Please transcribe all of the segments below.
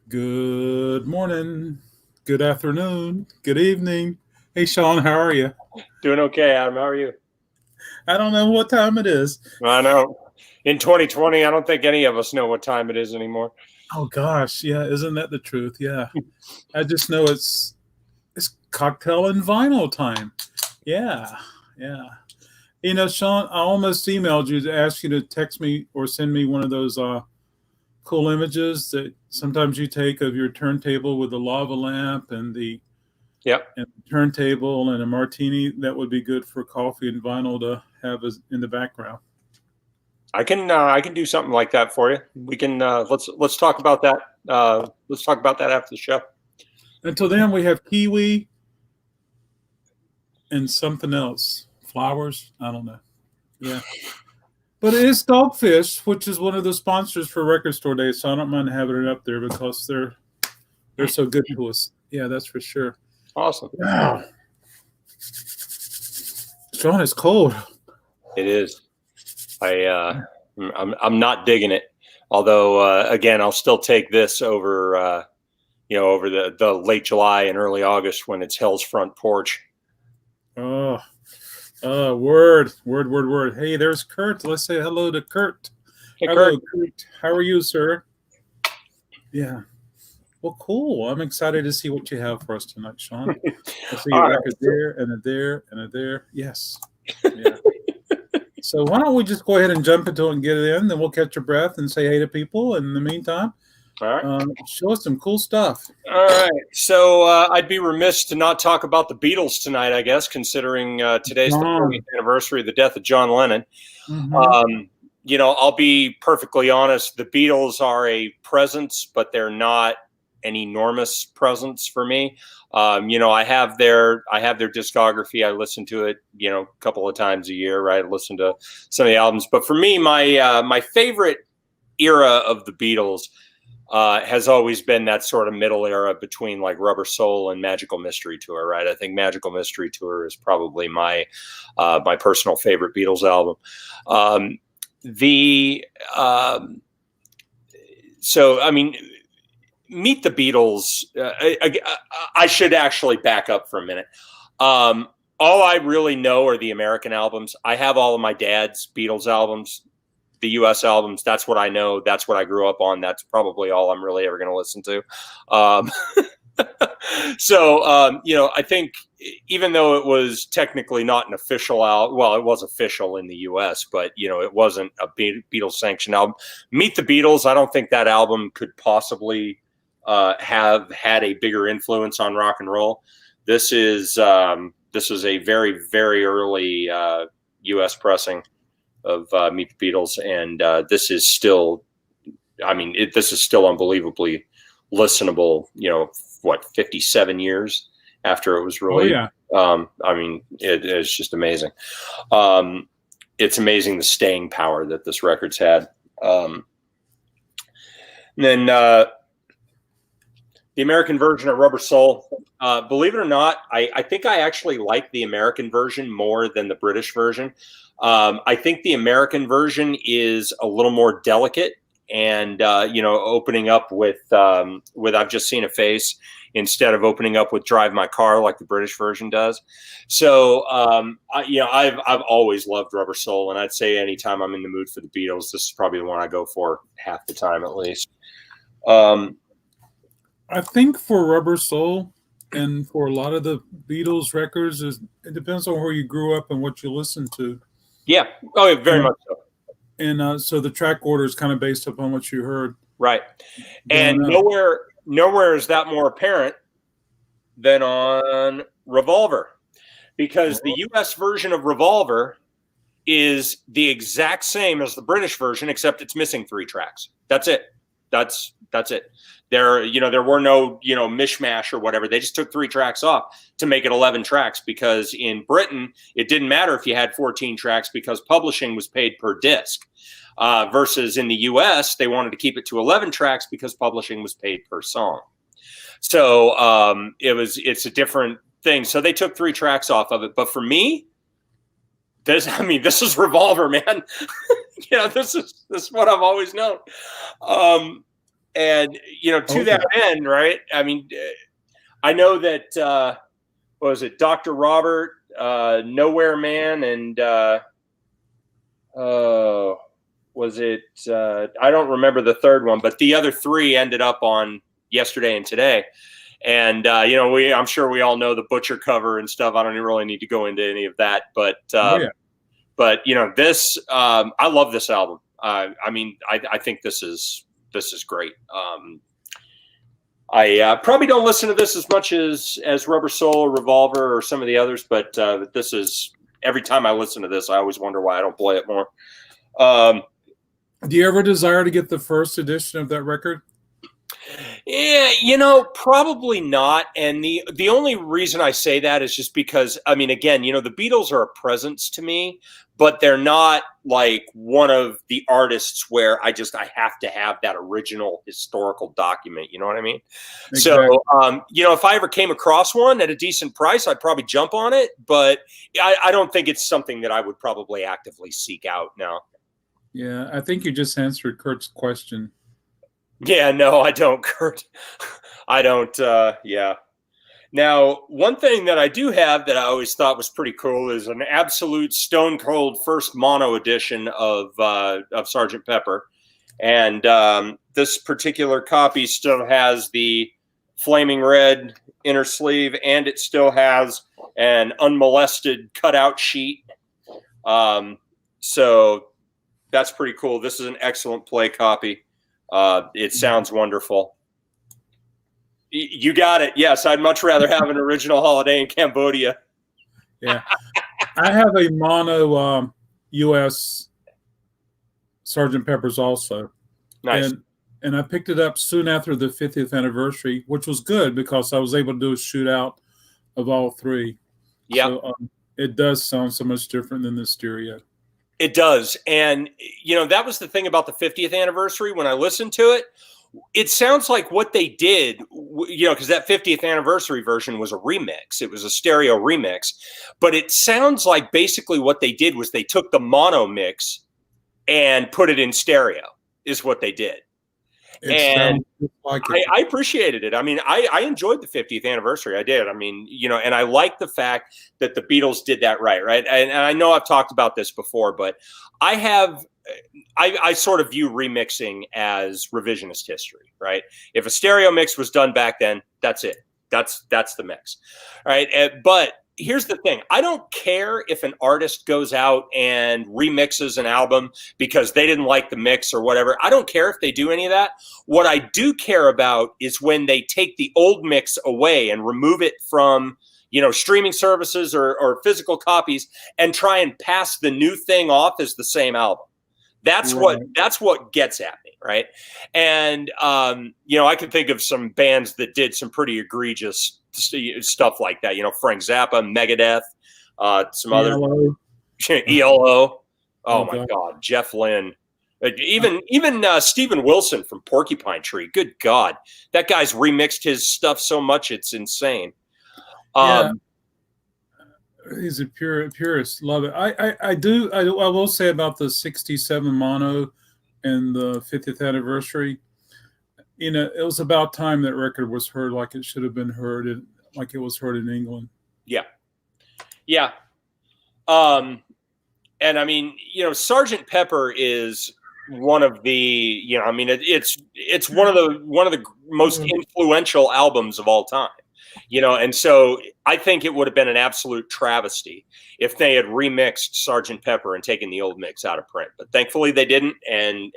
Good morning, good afternoon, good evening. Hey, Shawn, how are you? Doing okay, Adam. How are you? I don't know what time it is. I know. In 2020, I don't think any of us know what time it is anymore. Oh gosh, yeah, isn't that the truth? Yeah, I just know it's cocktail and vinyl time. Yeah, yeah. Shawn, I almost emailed you to ask you to text me or send me one of those cool images that sometimes you take of your turntable with the lava lamp Yep. and turntable and a martini. That would be good for coffee and vinyl to have as in the background. I can do something like that for you. We can let's talk about that. Let's talk about that after the show. Until then, we have kiwi and something else. Flowers? I don't know. Yeah. But it is Dogfish, which is one of the sponsors for Record Store Day, so I don't mind having it up there because they're so good to us. Yeah, that's for sure. Awesome. Wow. Shawn, it's cold. It is. I'm not digging it. Although again, I'll still take this over over the late July and early August when it's hell's front porch. Oh, word. Hey, there's Kurt. Let's say hello to Kurt. Hey, Hello, Kurt. Kurt. How are you, sir? Yeah. Well, cool. I'm excited to see what you have for us tonight, Shawn. I see a record there and a there and a there. Yes. Yeah. So why don't we just go ahead and jump into it and get it in, then we'll catch your breath and say hey to people. And in the meantime, All right. Show us some cool stuff. All right. So I'd be remiss to not talk about the Beatles tonight, I guess, considering today's the 40th anniversary of the death of John Lennon. Mm-hmm. I'll be perfectly honest. The Beatles are a presence, but they're not an enormous presence for me. I have their discography. I listen to it, a couple of times a year, right? I listen to some of the albums. But for me, my favorite era of the Beatles has always been that sort of middle era between like Rubber Soul and Magical Mystery Tour, right? I think Magical Mystery Tour is probably my personal favorite Beatles album. Meet the Beatles. I should actually back up for a minute. All I really know are the American albums. I have all of my dad's Beatles albums, the U.S. albums. That's what I know. That's what I grew up on. That's probably all I'm really ever going to listen to. I think even though it was technically not an official album, well, it was official in the U.S., but, it wasn't a Beatles sanctioned album. Meet the Beatles. I don't think that album could possibly have had a bigger influence on rock and roll. This is a very, very early U.S. pressing of Meet the Beatles, and this is still, this is still unbelievably listenable. 57 years after it was released. Oh, yeah. It's just amazing. It's amazing the staying power that this record's had. Then the American version of Rubber Soul, believe it or not, I think I actually like the American version more than the British version. I think the American version is a little more delicate and, opening up with I've Just Seen a Face instead of opening up with Drive My Car like the British version does. So, I've always loved Rubber Soul, and I'd say anytime I'm in the mood for the Beatles, this is probably the one I go for half the time at least. I think for Rubber Soul and for a lot of the Beatles records, it depends on where you grew up and what you listened to. Yeah. Oh, very much so. And so the track order is kind of based upon what you heard. Right. And nowhere is that more apparent than on Revolver, because the U.S. version of Revolver is the exact same as the British version, except it's missing 3 tracks. That's it. That's it. There were no, mishmash or whatever. They just took 3 tracks off to make it 11 tracks, because in Britain, it didn't matter if you had 14 tracks because publishing was paid per disc. Versus in the US, they wanted to keep it to 11 tracks because publishing was paid per song. So it's a different thing. So they took 3 tracks off of it. But for me, this is Revolver, man. This is what I've always known. And, to that end, right? I mean, I know that, what was it, Dr. Robert, Nowhere Man, and was it, I don't remember the third one, but the other three ended up on Yesterday and Today. And, I'm sure we all know the Butcher cover and stuff. I don't really need to go into any of that, but, this, I love this album. I think this is great. I probably don't listen to this as much as Rubber Soul or Revolver or some of the others, but this is, every time I listen to this, I always wonder why I don't play it more. Do you ever desire to get the first edition of that record? Yeah, probably not. And the only reason I say that is just because, again, the Beatles are a presence to me, but they're not like one of the artists where I have to have that original historical document. You know what I mean? Exactly. So, if I ever came across one at a decent price, I'd probably jump on it, but I don't think it's something that I would probably actively seek out now. Yeah, I think you just answered Kurt's question. Yeah, no, I don't, Kurt. I don't, yeah. Now, one thing that I do have that I always thought was pretty cool is an absolute stone cold first mono edition of Sgt. Pepper. And this particular copy still has the flaming red inner sleeve, and it still has an unmolested cutout sheet. So that's pretty cool. This is an excellent play copy. It sounds wonderful. You got it. Yes, I'd much rather have an original Holiday in Cambodia. Yeah. I have a mono U.S. Sgt. Pepper's also. Nice. And I picked it up soon after the 50th anniversary, which was good because I was able to do a shootout of all three. Yeah. So it does sound so much different than the stereo. It does. And, that was the thing about the 50th anniversary. When I listened to it, it sounds like what they did, because that 50th anniversary version was a remix. It was a stereo remix. But it sounds like basically what they did was they took the mono mix and put it in stereo is what they did. And I appreciated it. I enjoyed the 50th anniversary. I did. And I like the fact that the Beatles did that right? And I know I've talked about this before, but I sort of view remixing as revisionist history, right? If a stereo mix was done back then, that's it. That's the mix, right? But here's the thing. I don't care if an artist goes out and remixes an album because they didn't like the mix or whatever. I don't care if they do any of that. What I do care about is when they take the old mix away and remove it from, streaming services or physical copies and try and pass the new thing off as the same album. That's right. That's what gets at me, right? And I can think of some bands that did some pretty egregious stuff like that. Frank Zappa, Megadeth, some other ELO. Oh my God, Jeff Lynne, even Steven Wilson from Porcupine Tree. Good God, that guy's remixed his stuff so much it's insane. He's a purist. Love it. I will say about the 67 mono and the 50th anniversary, it was about time that record was heard like it should have been heard, like it was heard in England. Yeah. Yeah. And Sgt. Pepper is one of the, it's one of the most influential albums of all time. And so I think it would have been an absolute travesty if they had remixed Sgt. Pepper and taken the old mix out of print. But thankfully they didn't. And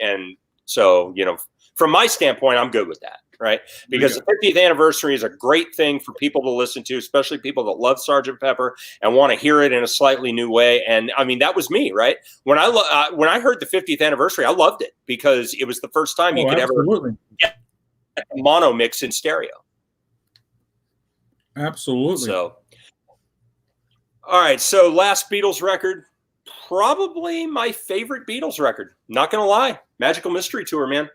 so, from my standpoint, I'm good with that, right? Because the 50th anniversary is a great thing for people to listen to, especially people that love Sgt. Pepper and want to hear it in a slightly new way. And that was me, right? When I heard the 50th anniversary, I loved it because it was the first time you could ever get a mono mix in stereo. Absolutely. So, all right. So last Beatles record, probably my favorite Beatles record. Not going to lie. Magical Mystery Tour, man.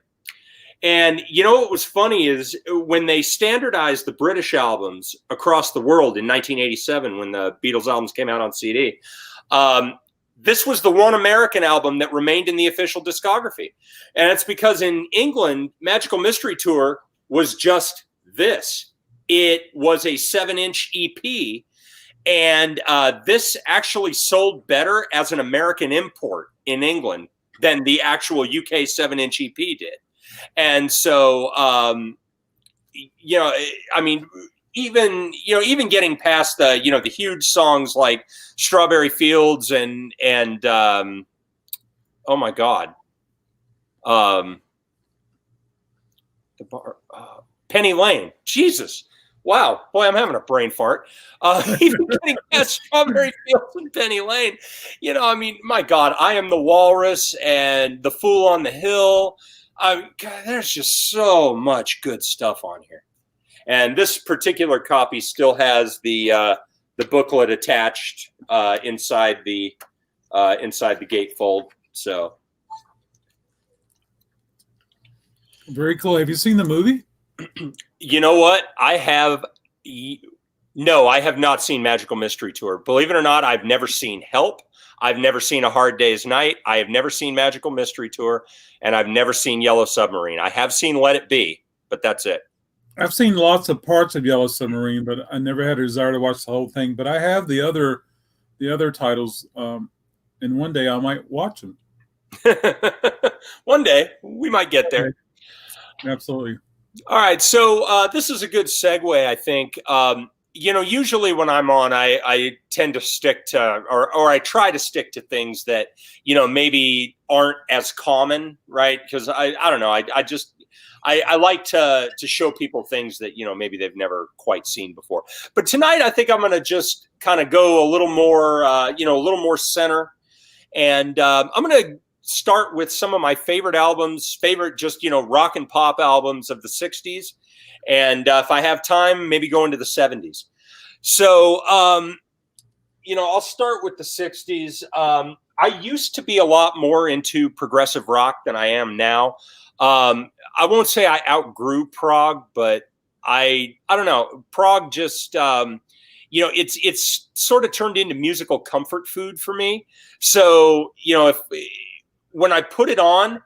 And what was funny is when they standardized the British albums across the world in 1987, when the Beatles albums came out on CD, this was the one American album that remained in the official discography. And it's because in England, Magical Mystery Tour was just this. It was a 7-inch EP. And this actually sold better as an American import in England than the actual UK 7-inch EP did. And so, you know, I mean, even getting past the, you know, the huge songs like Strawberry Fields and oh my God, Penny Lane. Jesus. Wow. Boy, I'm having a brain fart. Even getting past Strawberry Fields and Penny Lane, you know, I mean, my God, I Am the Walrus and The Fool on the Hill. God, there's just so much good stuff on here. And this particular copy still has the booklet attached inside the gatefold. So very cool. Have you seen the movie? You know what? No, I have not seen Magical Mystery Tour. Believe it or not, I've never seen Help. I've never seen A Hard Day's Night. I have never seen Magical Mystery Tour, and I've never seen Yellow Submarine. I have seen Let It Be, but that's it. I've seen lots of parts of Yellow Submarine, but I never had a desire to watch the whole thing. But I have the other titles, and one day I might watch them. One day we might get there. Okay. Absolutely. All right, so this is a good segue, I think. You know, usually when I'm on, I tend to stick to, or I try to stick to things that, you know, maybe aren't as common, right? Because I don't know, I like to show people things that, you know, maybe they've never quite seen before. But tonight, I think I'm going to just kind of go a little more, you know, a little more center. And I'm going to start with some of my favorite albums, just, you know, rock and pop albums of the 60s. And if I have time, maybe go into the 70s. So, you know, I'll start with the 60s. I used to be a lot more into progressive rock than I am now. I won't say I outgrew prog, but I don't know. Prog just, you know, it's sort of turned into musical comfort food for me. So, you know, when I put it on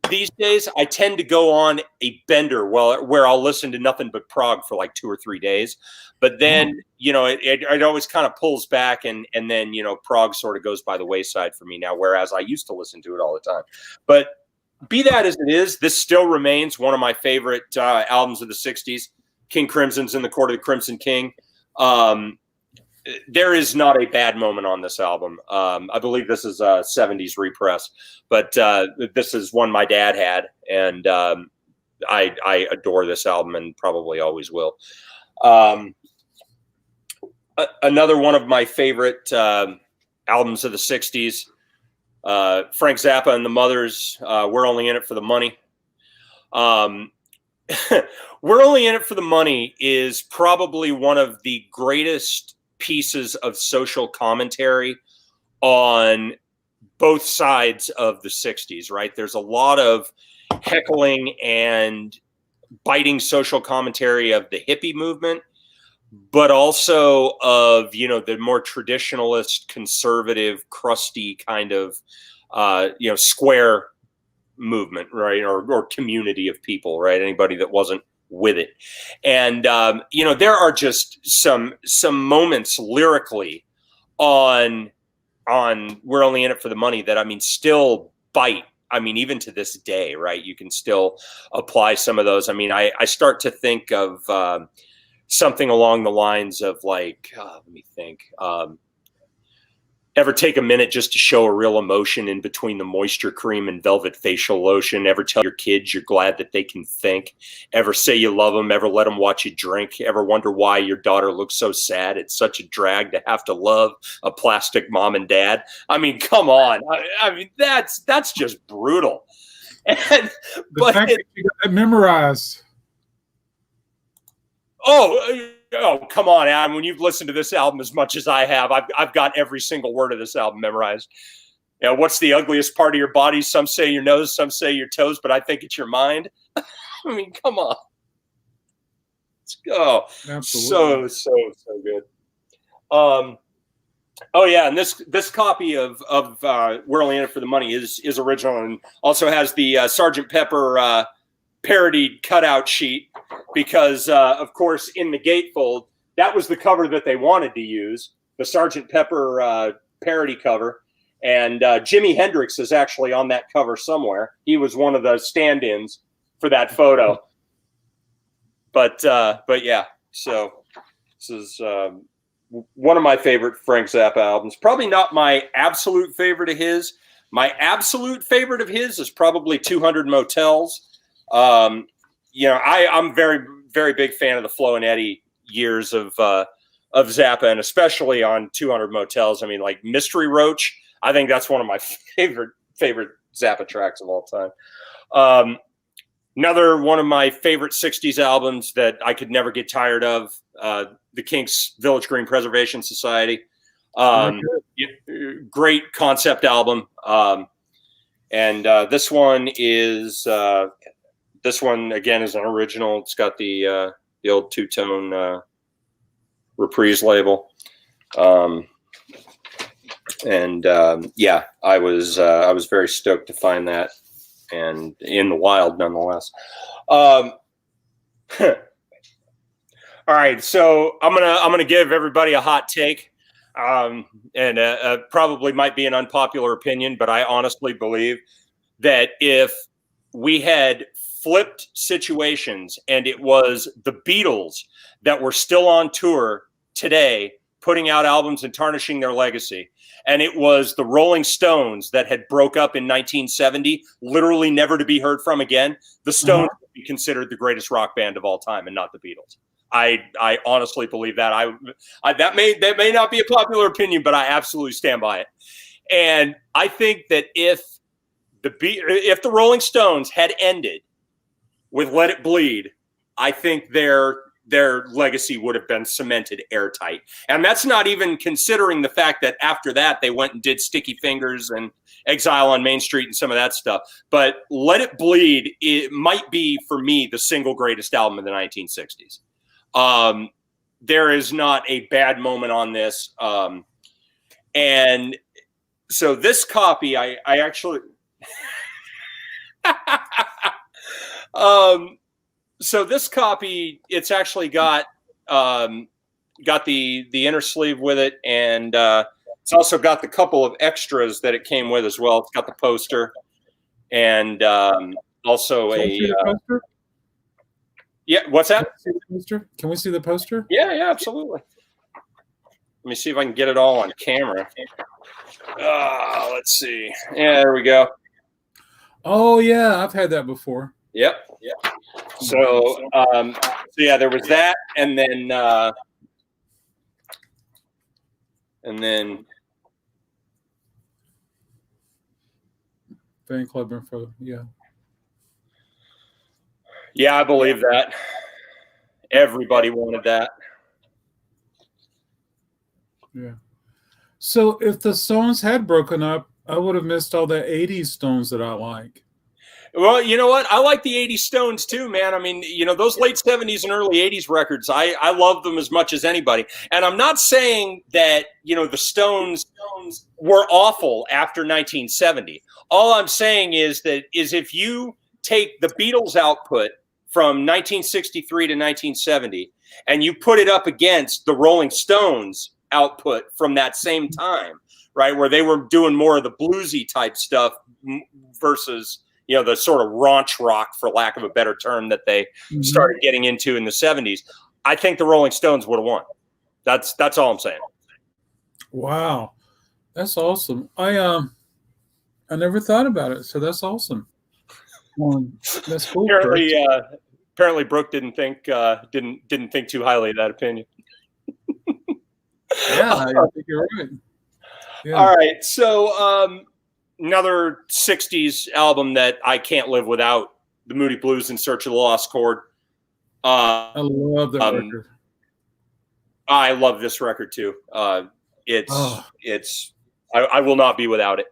these days, I tend to go on a bender where I'll listen to nothing but prog for like 2 or 3 days. But then, you know, it always kind of pulls back and then, you know, prog sort of goes by the wayside for me now, whereas I used to listen to it all the time. But be that as it is, this still remains one of my favorite albums of the 60s. King Crimson's In the Court of the Crimson King. There is not a bad moment on this album. I believe this is a 70s repress, but this is one my dad had, and I adore this album and probably always will. Another one of my favorite albums of the 60s, Frank Zappa and the Mothers, We're Only in It for the Money. We're Only in It for the Money is probably one of the greatest pieces of social commentary on both sides of the 60s, right? There's a lot of heckling and biting social commentary of the hippie movement, but also of, you know, the more traditionalist, conservative, crusty kind of, you know, square movement, right? Or community of people, right? Anybody that wasn't with it. And, you know, there are just some moments lyrically on We're Only in It for the Money that, I mean, still bite. I mean, even to this day, right? You can still apply some of those. I mean, I start to think of something along the lines of like, let me think. Ever take a minute just to show a real emotion in between the moisture cream and velvet facial lotion? Ever tell your kids you're glad that they can think? Ever say you love them? Ever let them watch you drink? Ever wonder why your daughter looks so sad? It's such a drag to have to love a plastic mom and dad. I mean, come on. I mean, that's just brutal. And, the fact that you got it memorized. Oh, come on, Adam. When you've listened to this album as much as I have, I've got every single word of this album memorized. You know, what's the ugliest part of your body? Some say your nose, some say your toes, but I think it's your mind. I mean, come on. Let's go. Absolutely. So good. Oh yeah, and this copy of We're Only In It for the Money is original, and also has the Sgt Pepper parodied cutout sheet, because of course in the gatefold that was the cover that they wanted to use, the Sgt Pepper parody cover, and Jimi Hendrix is actually on that cover somewhere. He was one of the stand-ins for that photo. But yeah, so this is one of my favorite Frank Zappa albums. Probably not my absolute favorite of his. My absolute favorite of his is probably 200 Motels. I'm very, very big fan of the Flo and Eddie years of Zappa, and especially on 200 Motels. I mean, like Mystery Roach, I think that's one of my favorite Zappa tracks of all time. Another one of my favorite 60s albums that I could never get tired of, the Kinks' Village Green Preservation Society. Great concept album. And this one again is an original. It's got the old two-tone reprise label. Yeah, I was very stoked to find that, and in the wild nonetheless. All right, so I'm gonna give everybody a hot take, and probably might be an unpopular opinion, but I honestly believe that if we had flipped situations and it was the Beatles that were still on tour today, putting out albums and tarnishing their legacy, and it was the Rolling Stones that had broke up in 1970, literally never to be heard from again, the Stones would be considered the greatest rock band of all time, and not the Beatles. I honestly believe that. That may not be a popular opinion, but I absolutely stand by it. And I think that if the Rolling Stones had ended with Let It Bleed, I think their legacy would have been cemented airtight. And that's not even considering the fact that after that they went and did Sticky Fingers and Exile on Main Street and some of that stuff. But Let It Bleed, it might be for me the single greatest album in the 1960s. There is not a bad moment on this. And so this copy, I actually so this copy, it's actually got the inner sleeve with it, and it's also got the couple of extras that it came with as well. It's got the poster, and also poster? Yeah, what's that? Can we see the poster? Yeah, absolutely. Let me see if I can get it all on camera. Let's see. Yeah, there we go. Oh yeah, I've had that before. Yep. So yeah, there was that, and then fan club info. Yeah, I believe that. Everybody wanted that. Yeah. So if the Stones had broken up, I would have missed all the 80s Stones that I like. Well, you know what? I like the 80s Stones too, man. I mean, those late 70s and early 80s records, I love them as much as anybody. And I'm not saying that, the Stones were awful after 1970. All I'm saying is if you take the Beatles output from 1963 to 1970 and you put it up against the Rolling Stones output from that same time, right, where they were doing more of the bluesy type stuff versus the sort of raunch rock, for lack of a better term, that they started getting into in the 70s, I think the Rolling Stones would have won. That's all I'm saying. Wow. That's awesome. I never thought about it, so that's awesome. That's cool. Apparently Brooke didn't think too highly of that opinion. Yeah, I think you're right. Yeah. All right, so another 60s album that I can't live without, the Moody Blues, In Search of the Lost Chord. I love that record. I love this record too. I will not be without it.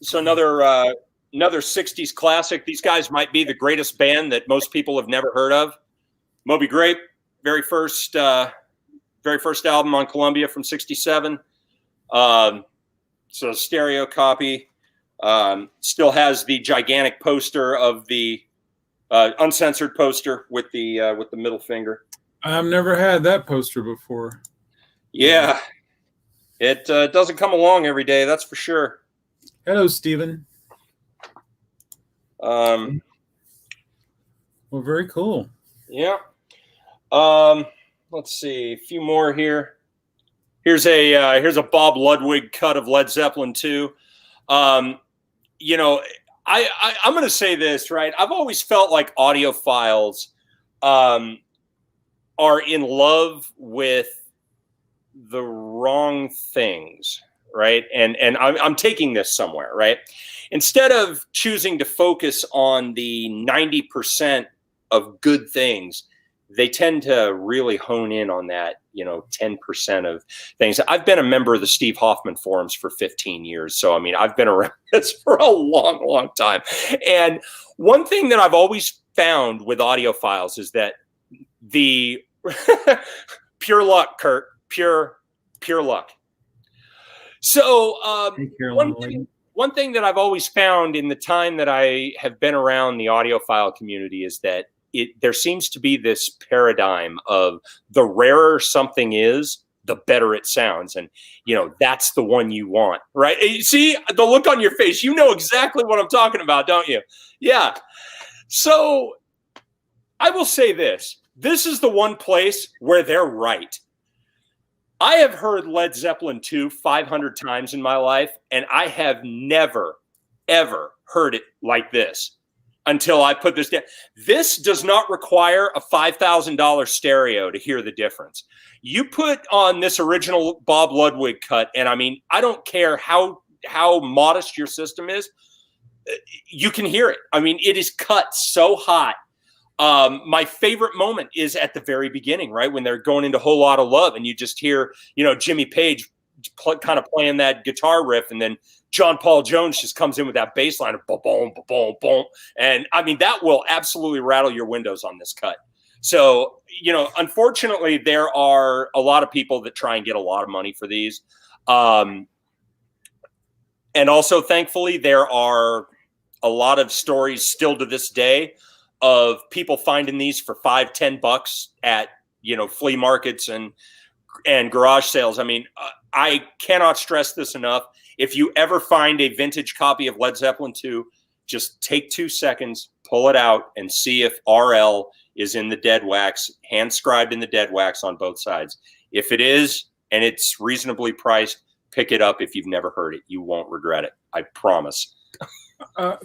So another 60s classic. These guys might be the greatest band that most people have never heard of. Moby Grape, very first very first album on Columbia from '67. So stereo copy. Still has the gigantic poster of the uncensored poster with the middle finger. I've never had that poster before. Yeah, it doesn't come along every day, that's for sure. Hello, Stephen. Well, very cool. Yeah. Let's see, a few more here. Here's a Bob Ludwig cut of Led Zeppelin 2. You know, I'm going to say this, right? I've always felt like audiophiles are in love with the wrong things, right? And I'm taking this somewhere, right? Instead of choosing to focus on the 90% of good things, they tend to really hone in on that, 10% of things. I've been a member of the Steve Hoffman forums for 15 years. So, I mean, I've been around this for a long, long time. And one thing that I've always found with audiophiles is that the pure luck, Kurt, pure luck. So one thing that I've always found in the time that I have been around the audiophile community is that there seems to be this paradigm of the rarer something is, the better it sounds. And, that's the one you want, right? You see the look on your face. You know exactly what I'm talking about, don't you? Yeah. So I will say this. This is the one place where they're right. I have heard Led Zeppelin 2 500 times in my life, and I have never, ever heard it like this until I put this down. This does not require a $5,000 stereo to hear the difference. You put on this original Bob Ludwig cut, and I mean, I don't care how modest your system is, you can hear it. I mean, it is cut so hot. My favorite moment is at the very beginning, right? When they're going into Whole Lotta Love and you just hear, Jimmy Page kind of playing that guitar riff, and then John Paul Jones just comes in with that bass line of boom, boom, boom, boom. And I mean, that will absolutely rattle your windows on this cut. So, unfortunately, there are a lot of people that try and get a lot of money for these. And also, thankfully, there are a lot of stories still to this day of people finding these for $5-10 at, flea markets and garage sales. I mean, I cannot stress this enough. If you ever find a vintage copy of Led Zeppelin 2, just take 2 seconds, pull it out, and see if RL is in the dead wax, hand scribed in the dead wax on both sides. If it is, and it's reasonably priced, pick it up. If you've never heard it, you won't regret it. I promise.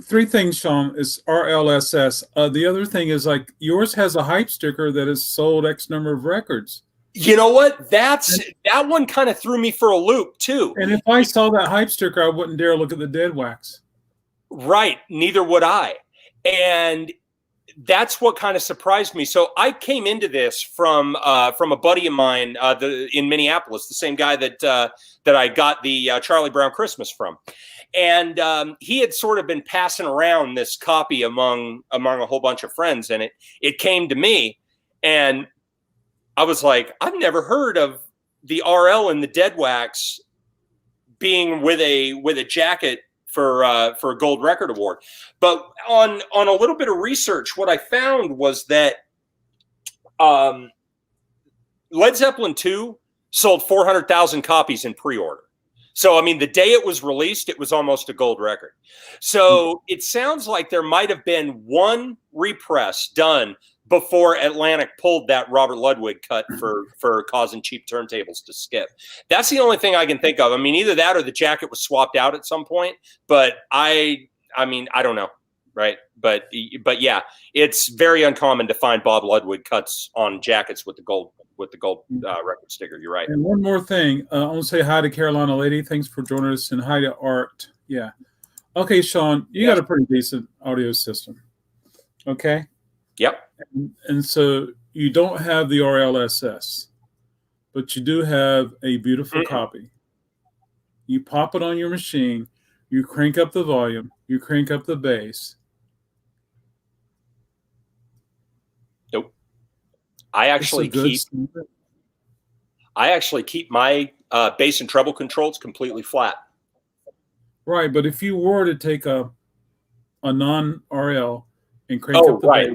3 things, Shawn, is RLSS. The other thing is, like, yours has a hype sticker that has sold X number of records. You know what? That one kind of threw me for a loop too. And if I saw that hype sticker, I wouldn't dare look at the dead wax. Right. Neither would I. And that's what kind of surprised me. So I came into this from a buddy of mine in Minneapolis, the same guy that I got the Charlie Brown Christmas from. And he had sort of been passing around this copy among a whole bunch of friends, and it came to me, and I was like, I've never heard of the RL and the dead wax being with a jacket for a gold record award. But on a little bit of research, what I found was that Led Zeppelin 2 sold 400,000 copies in pre-order. So, I mean, the day it was released, it was almost a gold record. So it sounds like there might have been one repress done before Atlantic pulled that Robert Ludwig cut for causing cheap turntables to skip. That's the only thing I can think of. I mean, either that or the jacket was swapped out at some point. But I mean, I don't know, right? But yeah, it's very uncommon to find Bob Ludwig cuts on jackets with the gold record sticker. You're right. And one more thing, I want to say hi to Carolina Lady. Thanks for joining us, and hi to Art. Yeah. Okay, Shawn, you got a pretty decent audio system. Okay. Yep. And so you don't have the RLSS, but you do have a beautiful copy. You pop it on your machine, you crank up the volume, you crank up the bass. Nope. I actually I actually keep my bass and treble controls completely flat. Right, but if you were to take a non-RL and crank up the bass,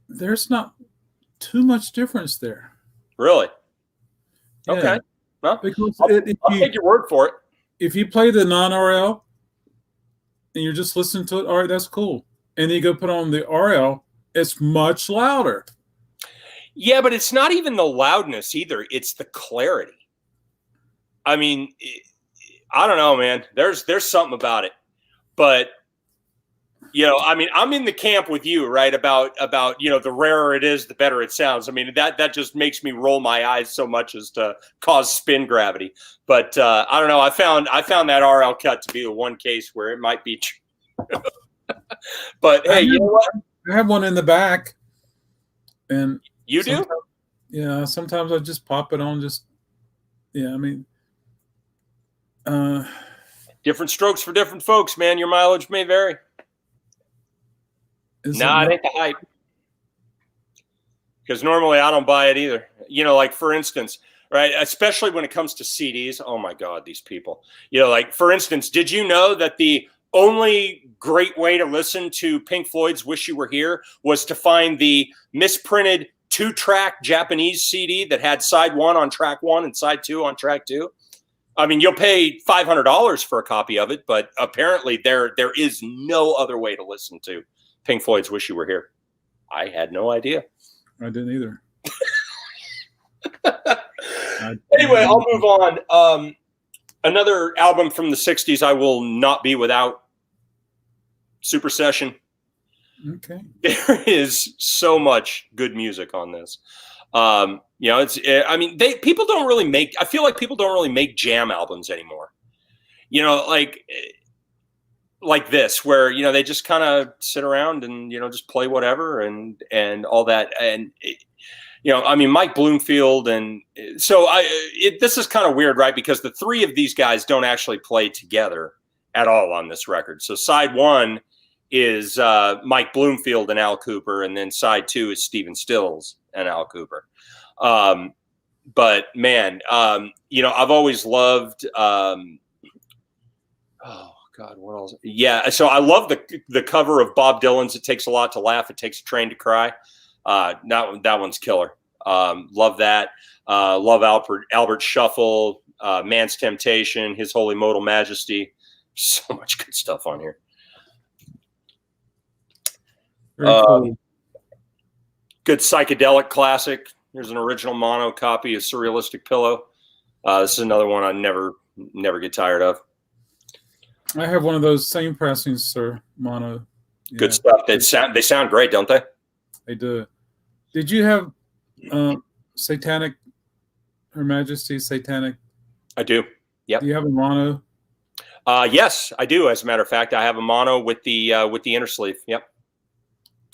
there's not too much difference there. Really? Yeah. Okay. Well, because I'll take your word for it. If you play the non-RL and you're just listening to it, all right, that's cool. And then you go put on the RL, it's much louder. Yeah, but it's not even the loudness either. It's the clarity. I mean, I don't know, man. There's something about it. But, I mean, I'm in the camp with you, right? About, the rarer it is, the better it sounds. I mean, that just makes me roll my eyes so much as to cause spin gravity. But I don't know. I found that RL cut to be the one case where it might be true. But hey, you know what? I have one in the back. And you do? Yeah, sometimes I just pop it on. I mean, different strokes for different folks, man. Your mileage may vary. It ain't the hype. Because normally I don't buy it either. Like for instance, right? Especially when it comes to CDs. Oh my God, these people. Like for instance, did you know that the only great way to listen to Pink Floyd's Wish You Were Here was to find the misprinted 2-track Japanese CD that had side 1 on track 1 and side 2 on track 2? I mean, you'll pay $500 for a copy of it, but apparently there is no other way to listen to Pink Floyd's Wish You Were Here. I had no idea. I didn't either. Anyway, I'll move on. Another album from the 60s I will not be without. Super Session. Okay. There is so much good music on this. People don't really make, I feel like people don't really make jam albums anymore. Like this, where, they just kind of sit around and, just play whatever and all that. And, Mike Bloomfield. And so this is kind of weird, right? Because the three of these guys don't actually play together at all on this record. So side 1 is Mike Bloomfield and Al Cooper. And then side 2 is Stephen Stills and Al Cooper. But man, I've always loved, oh God, what else? Yeah. So I love the cover of Bob Dylan's It Takes a Lot to Laugh, It Takes a Train to Cry. That one's killer. Love that. Love Albert Shuffle, Man's Temptation, His Holy Modal Majesty. So much good stuff on here. Cool. Good psychedelic classic. Here's an original mono copy of Surrealistic Pillow. This is another one I never get tired of. I have one of those same pressings, sir. Mono. Yeah. Good stuff. They sound great, don't they? They do. Did you have Satanic, Her Majesty Satanic? I do. Yep. Do you have a mono? Yes, I do. As a matter of fact, I have a mono with the inner sleeve. Yep.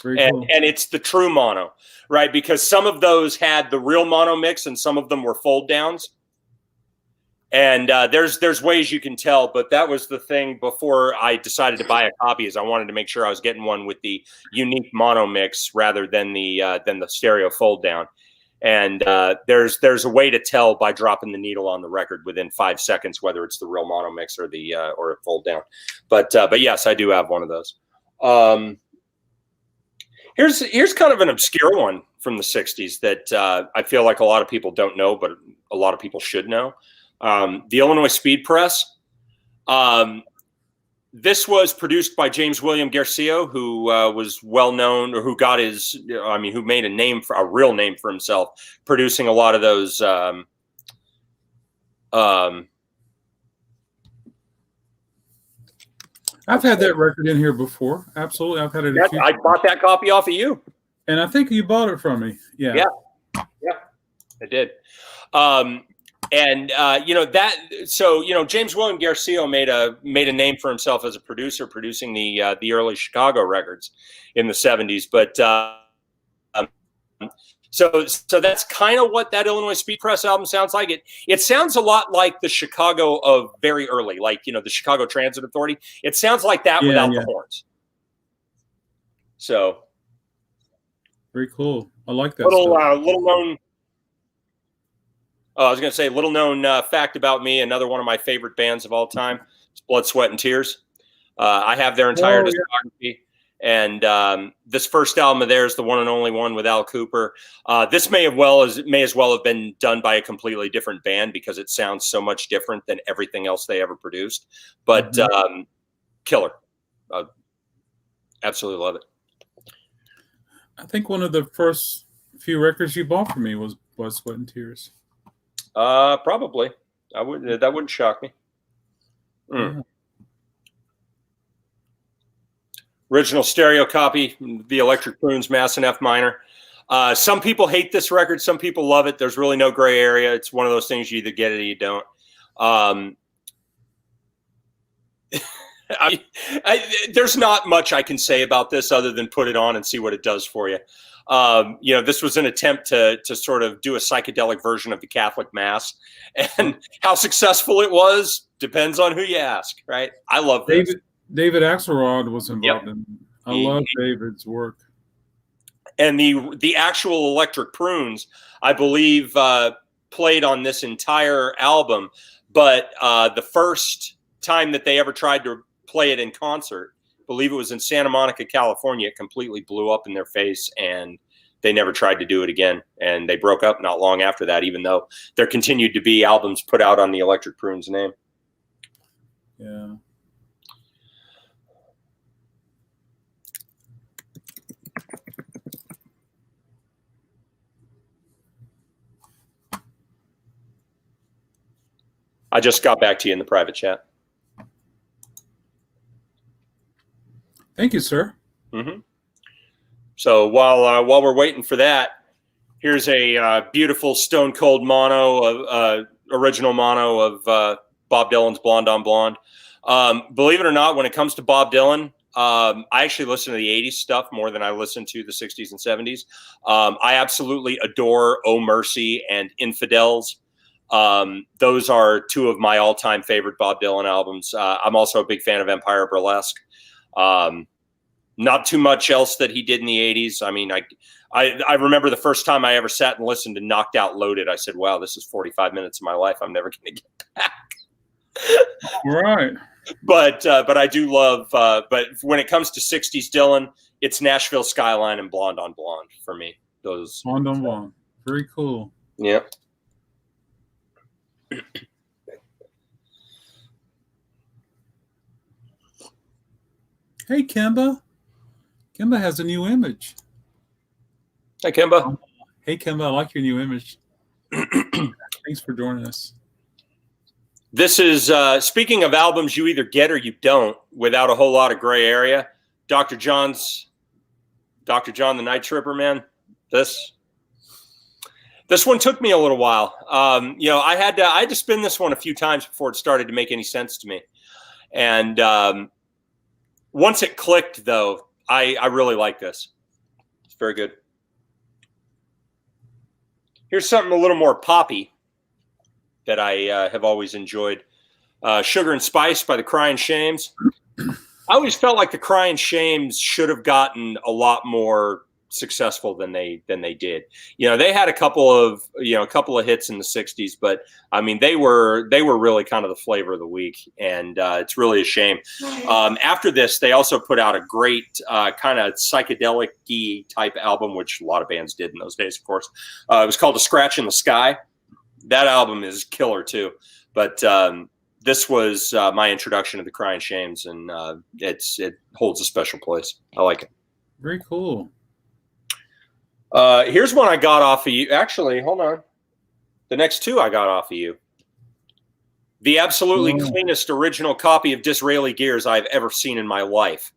Very cool. And it's the true mono, right? Because some of those had the real mono mix and some of them were fold downs. And there's ways you can tell, but that was the thing before I decided to buy a copy, is I wanted to make sure I was getting one with the unique mono mix rather than the stereo fold down. And there's a way to tell by dropping the needle on the record within 5 seconds whether it's the real mono mix or a fold down. But yes, I do have one of those. Here's kind of an obscure one from the 60s that I feel like a lot of people don't know, but a lot of people should know. The Illinois Speed Press. This was produced by James William Garcia, who was well known, or who got who made a real name for himself, producing a lot of those. I've had that record in here before. Absolutely, I've had it. I bought that copy off of you, and I think you bought it from me. Yeah, I did. James William Garcia made a name for himself as a producer, producing the early Chicago records in the 70s. But so that's kind of what that Illinois Speed Press album sounds like. It sounds a lot like the Chicago of very early, like the Chicago Transit Authority. It sounds like that without the horns. So very cool. I like that. Little known Oh, I was going to say, little known fact about me. Another one of my favorite bands of all time. It's Blood, Sweat, and Tears. I have their entire discography. And this first album of theirs, the one and only one with Al Cooper, this may as well have been done by a completely different band because it sounds so much different than everything else they ever produced. But killer, absolutely love it. I think one of the first few records you bought for me was Blood, Sweat, and Tears. Probably. That wouldn't shock me. Yeah. Original stereo copy, the Electric Prunes, Mass in F minor. Some people hate this record. Some people love it. There's really no gray area. It's one of those things you either get it or you don't. There's not much I can say about this other than put it on and see what it does for you. This was an attempt to sort of do a psychedelic version of the Catholic Mass, and how successful it was depends on who you ask, right? I love this. David Axelrod was involved in it. I love David's work. And the actual Electric Prunes, I believe, played on this entire album, but the first time that they ever tried to play it in concert, I believe it was in Santa Monica, California, it completely blew up in their face, and they never tried to do it again. And they broke up not long after that, even though there continued to be albums put out on the Electric Prunes name. Yeah. I just got back to you in the private chat. Thank you, sir. Mm-hmm. So while we're waiting for that, here's a beautiful Stone Cold mono, original mono of Bob Dylan's Blonde on Blonde. Believe it or not, when it comes to Bob Dylan, I actually listen to the 80s stuff more than I listen to the 60s and 70s. I absolutely adore Oh Mercy and Infidels. Those are two of my all-time favorite Bob Dylan albums. I'm also a big fan of Empire Burlesque. Not too much else that he did in the 80s. I mean, I remember the first time I ever sat and listened to Knocked Out Loaded. I said, wow, this is 45 minutes of my life I'm never going to get back. Right. But I do love, but when it comes to 60s Dylan, it's Nashville Skyline and Blonde on Blonde for me. Those Blonde on Blonde. Very cool. Yeah. Hey, Kimba. Kimba has a new image. Hey, Kimba. Hey, Kimba, I like your new image. Thanks for joining us. This is, speaking of albums you either get or you don't, without a whole lot of gray area, Dr. John the Night Tripper, man. This one took me a little while. I had to spin this one a few times before it started to make any sense to me. And once it clicked, though, I really like this. It's very good. Here's something a little more poppy that I have always enjoyed. Sugar and Spice by the Crying Shames. I always felt like the Crying Shames should have gotten a lot more successful than they did. They had a couple of hits in the 60s, but I mean they were really kind of the flavor of the week, and it's really a shame. After this, they also put out a great kind of psychedelic-y type album, which a lot of bands did in those days, of course. It was called A Scratch in the Sky. That album is killer too, but this was my introduction to the Crying Shames, and it holds a special place. I like it. Very cool. Here's one I got off of you. Actually, hold on. The next two I got off of you. The absolutely cleanest original copy of Disraeli Gears I've ever seen in my life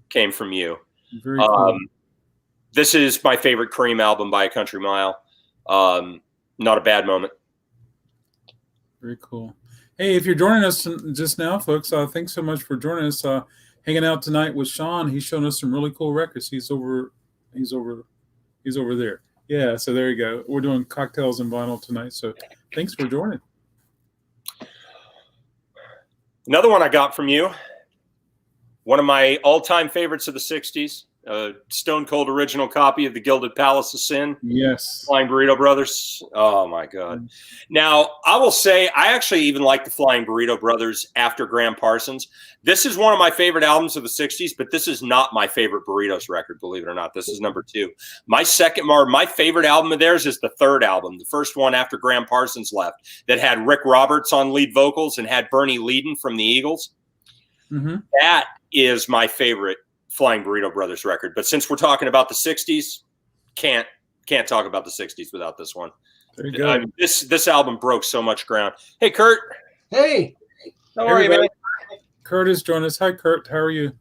came from you. Very cool. This is my favorite Cream album by a country mile. Not a bad moment. Very cool. Hey, if you're joining us just now, folks, thanks so much for joining us. Hanging out tonight with Shawn. He's showing us some really cool records. He's over there. Yeah, so there you go. We're doing cocktails and vinyl tonight, so thanks for joining. Another one I got from you, one of my all-time favorites of the 60s, Stone Cold original copy of the Gilded Palace of Sin. Yes. Flying Burrito Brothers. Oh, my God. Now, I will say I actually even like the Flying Burrito Brothers after Graham Parsons. This is one of my favorite albums of the 60s, but this is not my favorite Burritos record, believe it or not. This is number 2. My favorite album of theirs is the third album, the first one after Graham Parsons left, that had Rick Roberts on lead vocals and had Bernie Leadon from the Eagles. Mm-hmm. That is my favorite Flying Burrito Brothers record. But since we're talking about the 60s, can't talk about the 60s without this one. There you go. I mean, this album broke so much ground. Hey, Kurt. Hey. How are you, man? Kurt is joining us. Hi, Kurt. How are you?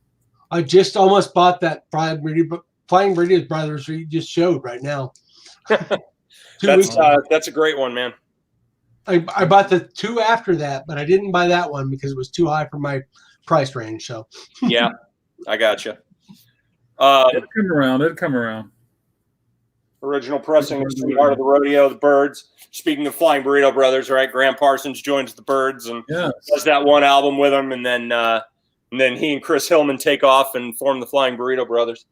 I just almost bought that Flying Burrito Brothers you just showed right now. That's a great one, man. I bought the 2 after that, but I didn't buy that one because it was too high for my price range. So yeah, I got you. It'll come around. Original pressing of Sweetheart of the Rodeo, the Byrds. Speaking of Flying Burrito Brothers, right? Graham Parsons joins the Byrds and does that one album with them, and then he and Chris Hillman take off and form the Flying Burrito Brothers.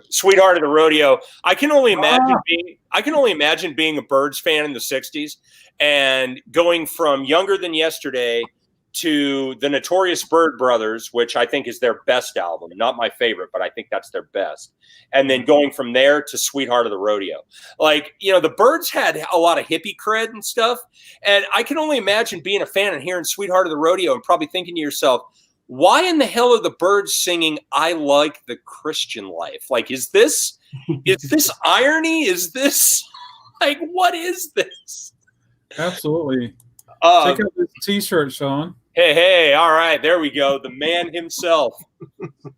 Sweetheart of the Rodeo. I can only imagine being a Byrds fan in the 60s and going from Younger Than Yesterday to the Notorious Byrd Brothers, which I think is their best album. Not my favorite, but I think that's their best. And then going from there to Sweetheart of the Rodeo. Like, the Byrds had a lot of hippie cred and stuff. And I can only imagine being a fan and hearing Sweetheart of the Rodeo and probably thinking to yourself, why in the hell are the Byrds singing I Like the Christian Life? Like, is this irony? Is this, like, what is this? Absolutely. Check out this t-shirt, Shawn. Hey, all right, there we go. The man himself.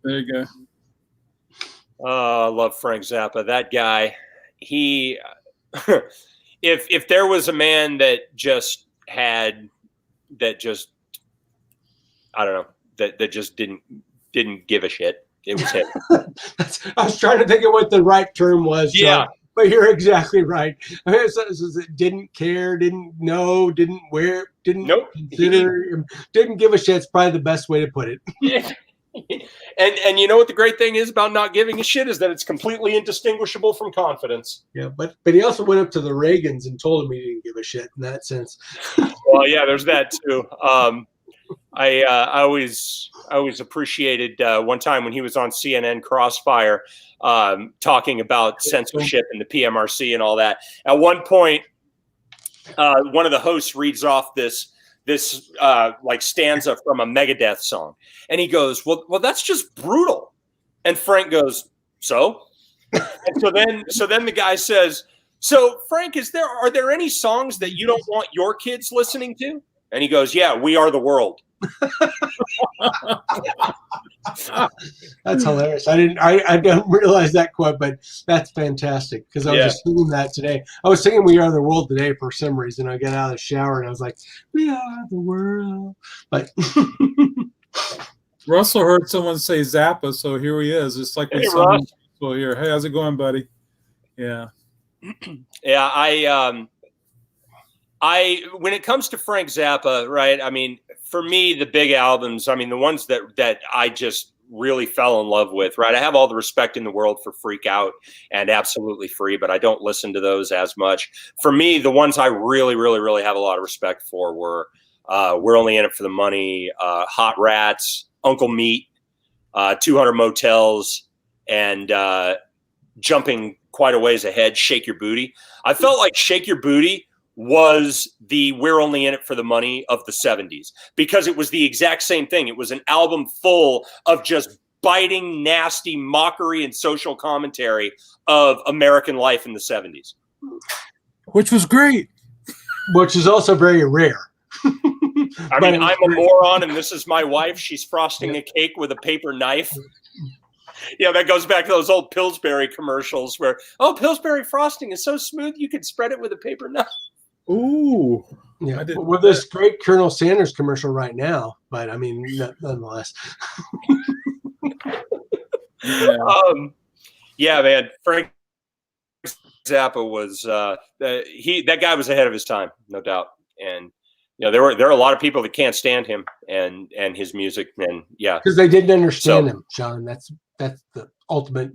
There you go. Oh, I love Frank Zappa. That guy, he if there was a man that just I don't know, that just didn't give a shit, it was him. I was trying to think of what the right term was. Yeah. But you're exactly right. It didn't care, didn't know, didn't wear, didn't consider, didn't give a shit. It's probably the best way to put it. Yeah. And you know what the great thing is about not giving a shit is that it's completely indistinguishable from confidence. Yeah, but he also went up to the Reagans and told them he didn't give a shit in that sense. Well, yeah, there's that too. I always appreciated one time when he was on CNN Crossfire talking about censorship and the PMRC and all that. At one point, one of the hosts reads off this like stanza from a Megadeth song, and he goes, "Well, that's just brutal." And Frank goes, "So?" And so then the guy says, "So Frank, are there any songs that you don't want your kids listening to?" And he goes, "Yeah, We Are the World." That's hilarious. I didn't realize that quote, but that's fantastic because I was just singing that today. I was singing "We Are the World" today for some reason. I got out of the shower and I was like, "We are the world." But Russell heard someone say Zappa, so here he is. It's like we saw him here. Hey, how's it going, buddy? Yeah. Yeah, I when it comes to Frank Zappa, right? I mean, for me, the big albums, I mean, the ones that I just really fell in love with, right? I have all the respect in the world for Freak Out and Absolutely Free, but I don't listen to those as much. For me, the ones I really, really, really have a lot of respect for were We're Only In It for the Money, Hot Rats, Uncle Meat, 200 Motels, and jumping quite a ways ahead, Shake Your Booty. I felt like Shake Your Booty was the We're Only In It for the Money of the 70s because it was the exact same thing. It was an album full of just biting, nasty mockery and social commentary of American life in the 70s. Which was great. Which is also very rare. I mean, I'm a moron and this is my wife. She's frosting a cake with a paper knife. Yeah, that goes back to those old Pillsbury commercials where, Pillsbury frosting is so smooth you could spread it with a paper knife. Ooh. Yeah, well, this great Colonel Sanders commercial right now, but I mean, nonetheless. Yeah, man. Frank Zappa was that guy was ahead of his time, no doubt. And there are a lot of people that can't stand him and his music, and yeah, because they didn't understand him, Shawn. That's that's the ultimate.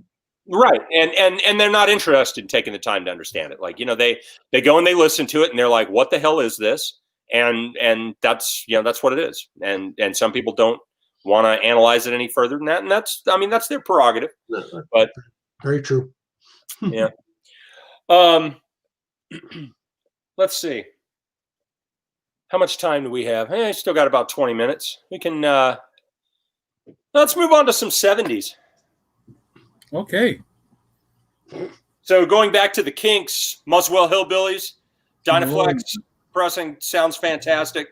Right. And they're not interested in taking the time to understand it. Like, you know, they go and they listen to it and they're like, what the hell is this? And that's, you know, that's what it is. And some people don't want to analyze it any further than that. And that's their prerogative. But very true. Yeah. Let's see. How much time do we have? Hey, still got about 20 minutes. We can let's move on to some 70s. Okay. So going back to the Kinks, Muswell Hillbillies, Dynaflex pressing sounds fantastic.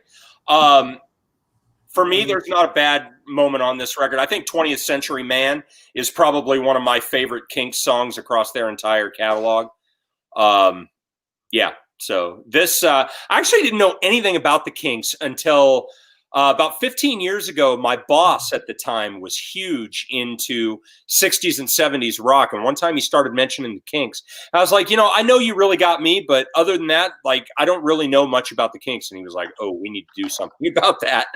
For me, there's not a bad moment on this record. I think 20th Century Man is probably one of my favorite Kinks songs across their entire catalog. Yeah. So this, I actually didn't know anything about the Kinks until about 15 years ago. My boss at the time was huge into 60s and 70s rock. And one time he started mentioning the Kinks. I was like, you know, I know you really got me, but other than that, like, I don't really know much about the Kinks. And he was like, oh, we need to do something about that.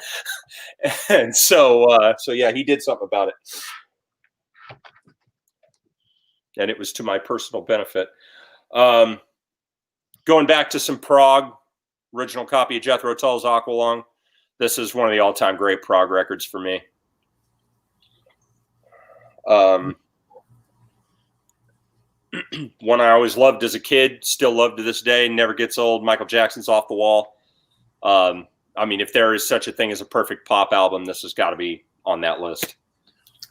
And so yeah, he did something about it. And it was to my personal benefit. Going back to some prog, original copy of Jethro Tull's Aqualung. This is one of the all-time great prog records for me. One I always loved as a kid, still love to this day, never gets old. Michael Jackson's Off the Wall. I mean, if there is such a thing as a perfect pop album, this has got to be on that list.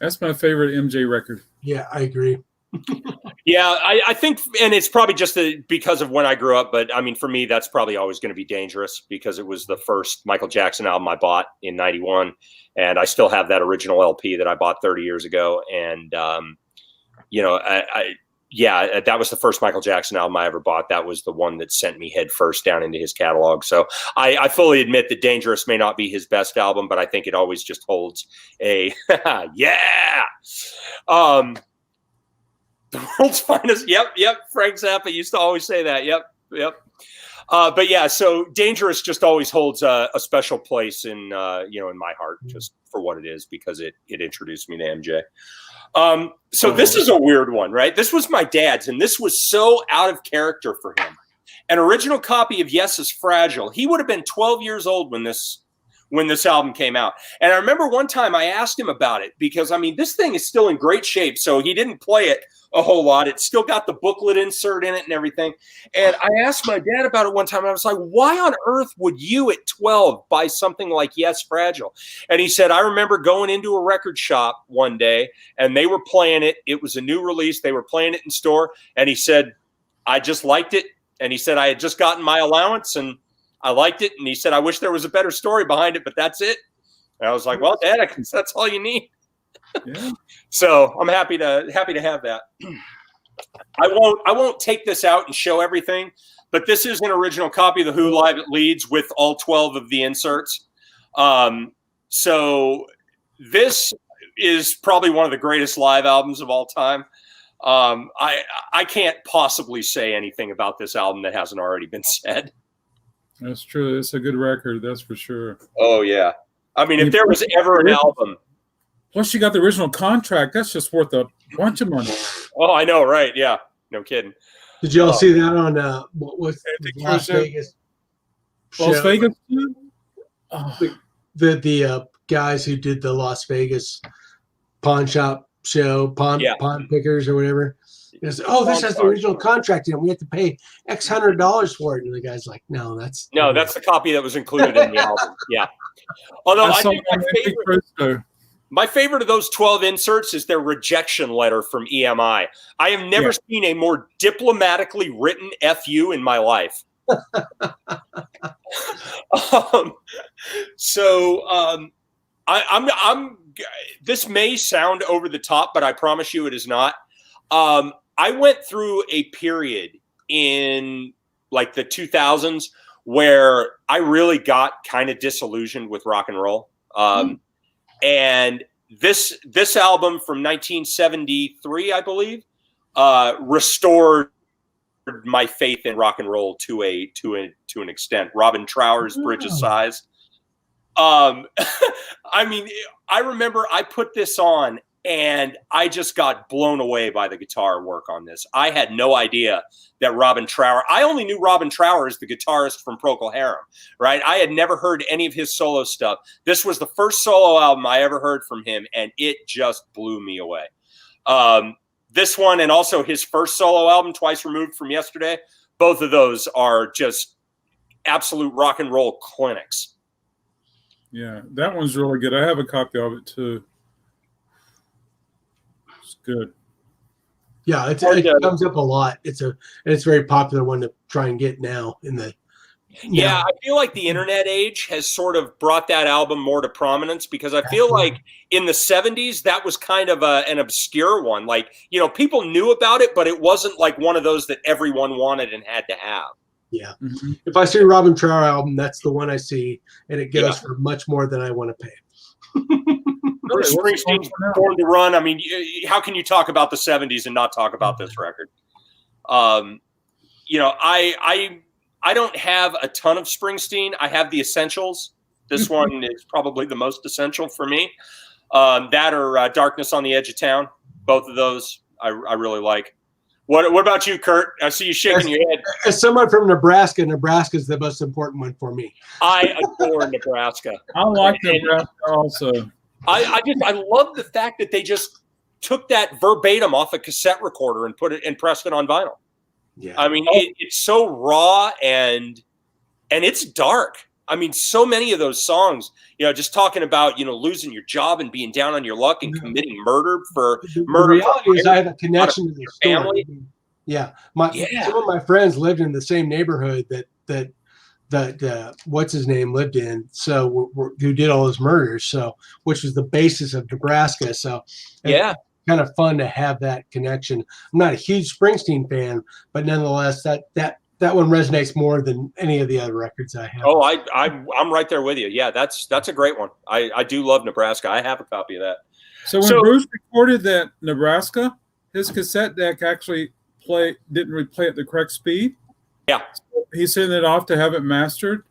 That's my favorite MJ record. Yeah, I agree. Yeah, I think, and it's probably just because of when I grew up, but I mean, for me, that's probably always going to be Dangerous because it was the first Michael Jackson album I bought in '91, and I still have that original LP that I bought 30 years ago, and you know, yeah, that was the first Michael Jackson album I ever bought. That was the one that sent me head first down into his catalog. So I fully admit that Dangerous may not be his best album, but I think it always just holds a yeah. The world's finest. Yep. Frank Zappa used to always say that. Yep. But yeah, so Dangerous just always holds a special place in in my heart, just for what it is, because it introduced me to MJ. So this is a weird one, right? This was my dad's, and this was so out of character for him. An original copy of Yes is Fragile. He would have been 12 years old when this album came out. And I remember one time I asked him about it because, I mean, this thing is still in great shape. So he didn't play it a whole lot. It's still got the booklet insert in it and everything. And I asked my dad about it one time. And I was like, why on earth would you at 12 buy something like Yes, Fragile? And he said, I remember going into a record shop one day and they were playing it. It was a new release. They were playing it in store. And he said, I just liked it. And he said, I had just gotten my allowance and I liked it. And he said, I wish there was a better story behind it, but that's it. And I was like, well, Dad, I guess that's all you need. Yeah. So I'm happy to have that. I won't take this out and show everything, but this is an original copy of the Who Live at Leeds with all 12 of the inserts. So this is probably one of the greatest live albums of all time. I can't possibly say anything about this album that hasn't already been said. That's true. It's a good record, that's for sure. Oh yeah. I mean, if there was ever an album. Plus, you got the original contract. That's just worth a bunch of money. Oh, I know, right? Yeah, no kidding. Did y'all see that on what was Las Vegas? Las Vegas? Oh. The guys who did the Las Vegas pawn shop show, pawn pickers or whatever. Said, oh, this has the original contract in it. We have to pay X $100 for it. And the guy's like, no, that's the copy that was included in the album. Yeah. Although I think my favorite of those 12 inserts is their rejection letter from EMI. I have never seen a more diplomatically written FU in my life. I'm this may sound over the top, but I promise you it is not. I went through a period in like the 2000s where I really got kind of disillusioned with rock and roll. And this album from 1973, I believe, restored my faith in rock and roll to an extent. Robin Trower's Bridge of Sighs. I mean, I remember I put this on And I just got blown away by the guitar work on this. I had no idea that Robin Trower, I only knew Robin Trower as the guitarist from Procol Harum, right? I had never heard any of his solo stuff. This was the first solo album I ever heard from him, and it just blew me away. This one and also his first solo album, Twice Removed from Yesterday, both of those are just absolute rock and roll clinics. Yeah, that one's really good. I have a copy of it too. It's good. Yeah, it comes up a lot. It's a very popular one to try and get now in the. Yeah, I feel like the internet age has sort of brought that album more to prominence, because I feel like in the 70s, that was kind of an obscure one. Like, you know, people knew about it, but it wasn't like one of those that everyone wanted and had to have. Yeah. Mm-hmm. If I see a Robin Trower album, that's the one I see, and it goes for much more than I want to pay. Bruce Springsteen's Born to Run. I mean, how can you talk about the 70s and not talk about this record? You know, I don't have a ton of Springsteen. I have the essentials. This one is probably the most essential for me. That or Darkness on the Edge of Town. Both of those I really like. What about you, Kurt? I see you shaking your head. As someone from Nebraska, Nebraska is the most important one for me. I adore Nebraska. I like Nebraska also. I love the fact that they just took that verbatim off a cassette recorder and put it and pressed it on vinyl. Yeah, I mean, it's so raw and it's dark. I mean, so many of those songs, you know, just talking about, you know, losing your job and being down on your luck and committing murder for murder. The reality is I have a connection to the family. Yeah. Some of my friends lived in the same neighborhood that what's his name lived in. So who did all his murders. So, which was the basis of Nebraska. So yeah. Kind of fun to have that connection. I'm not a huge Springsteen fan, but nonetheless, that one resonates more than any of the other records I have. Oh, I'm right there with you. Yeah, that's a great one. I do love Nebraska. I have a copy of that. So when Bruce recorded that Nebraska, his cassette deck actually didn't replay at the correct speed. Yeah, so he sent it off to have it mastered,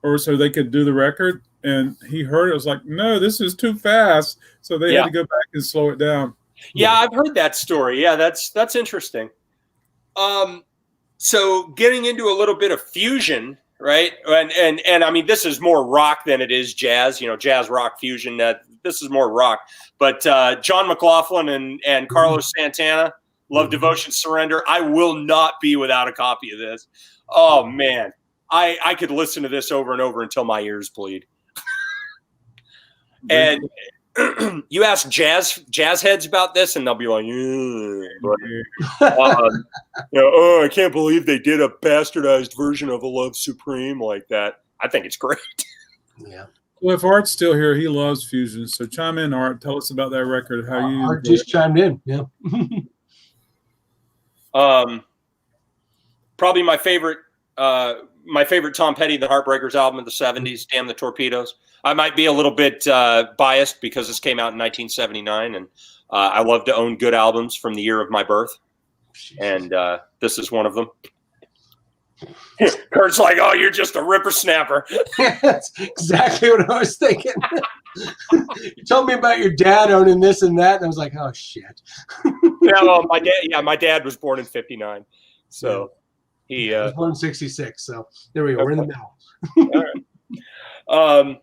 or so they could do the record. And he heard it, was like, no, this is too fast. So they had to go back and slow it down. Yeah, I've heard that story. Yeah, that's interesting. So getting into a little bit of fusion, right? And I mean, this is more rock than it is jazz. You know, jazz, rock, fusion. This is more rock. But John McLaughlin and Carlos Santana, Love, Devotion, Surrender. I will not be without a copy of this. Oh man, I could listen to this over and over until my ears bleed. And you ask jazz heads about this, and they'll be like, I can't believe they did a bastardized version of A Love Supreme like that. I think it's great. Yeah. Well, if Art's still here, he loves fusion. So chime in, Art. Tell us about that record. How you Art just chimed in. Yeah. Probably my favorite Tom Petty, the Heartbreakers album of the 70s, Damn the Torpedoes. I might be a little bit biased because this came out in 1979, and I love to own good albums from the year of my birth, and this is one of them. Kurt's like, oh, you're just a rippersnapper. That's exactly what I was thinking. You told me about your dad owning this and that, and I was like, oh, shit. My dad was born in 59, so he was born in 66, so there we go. We're in the middle. All right.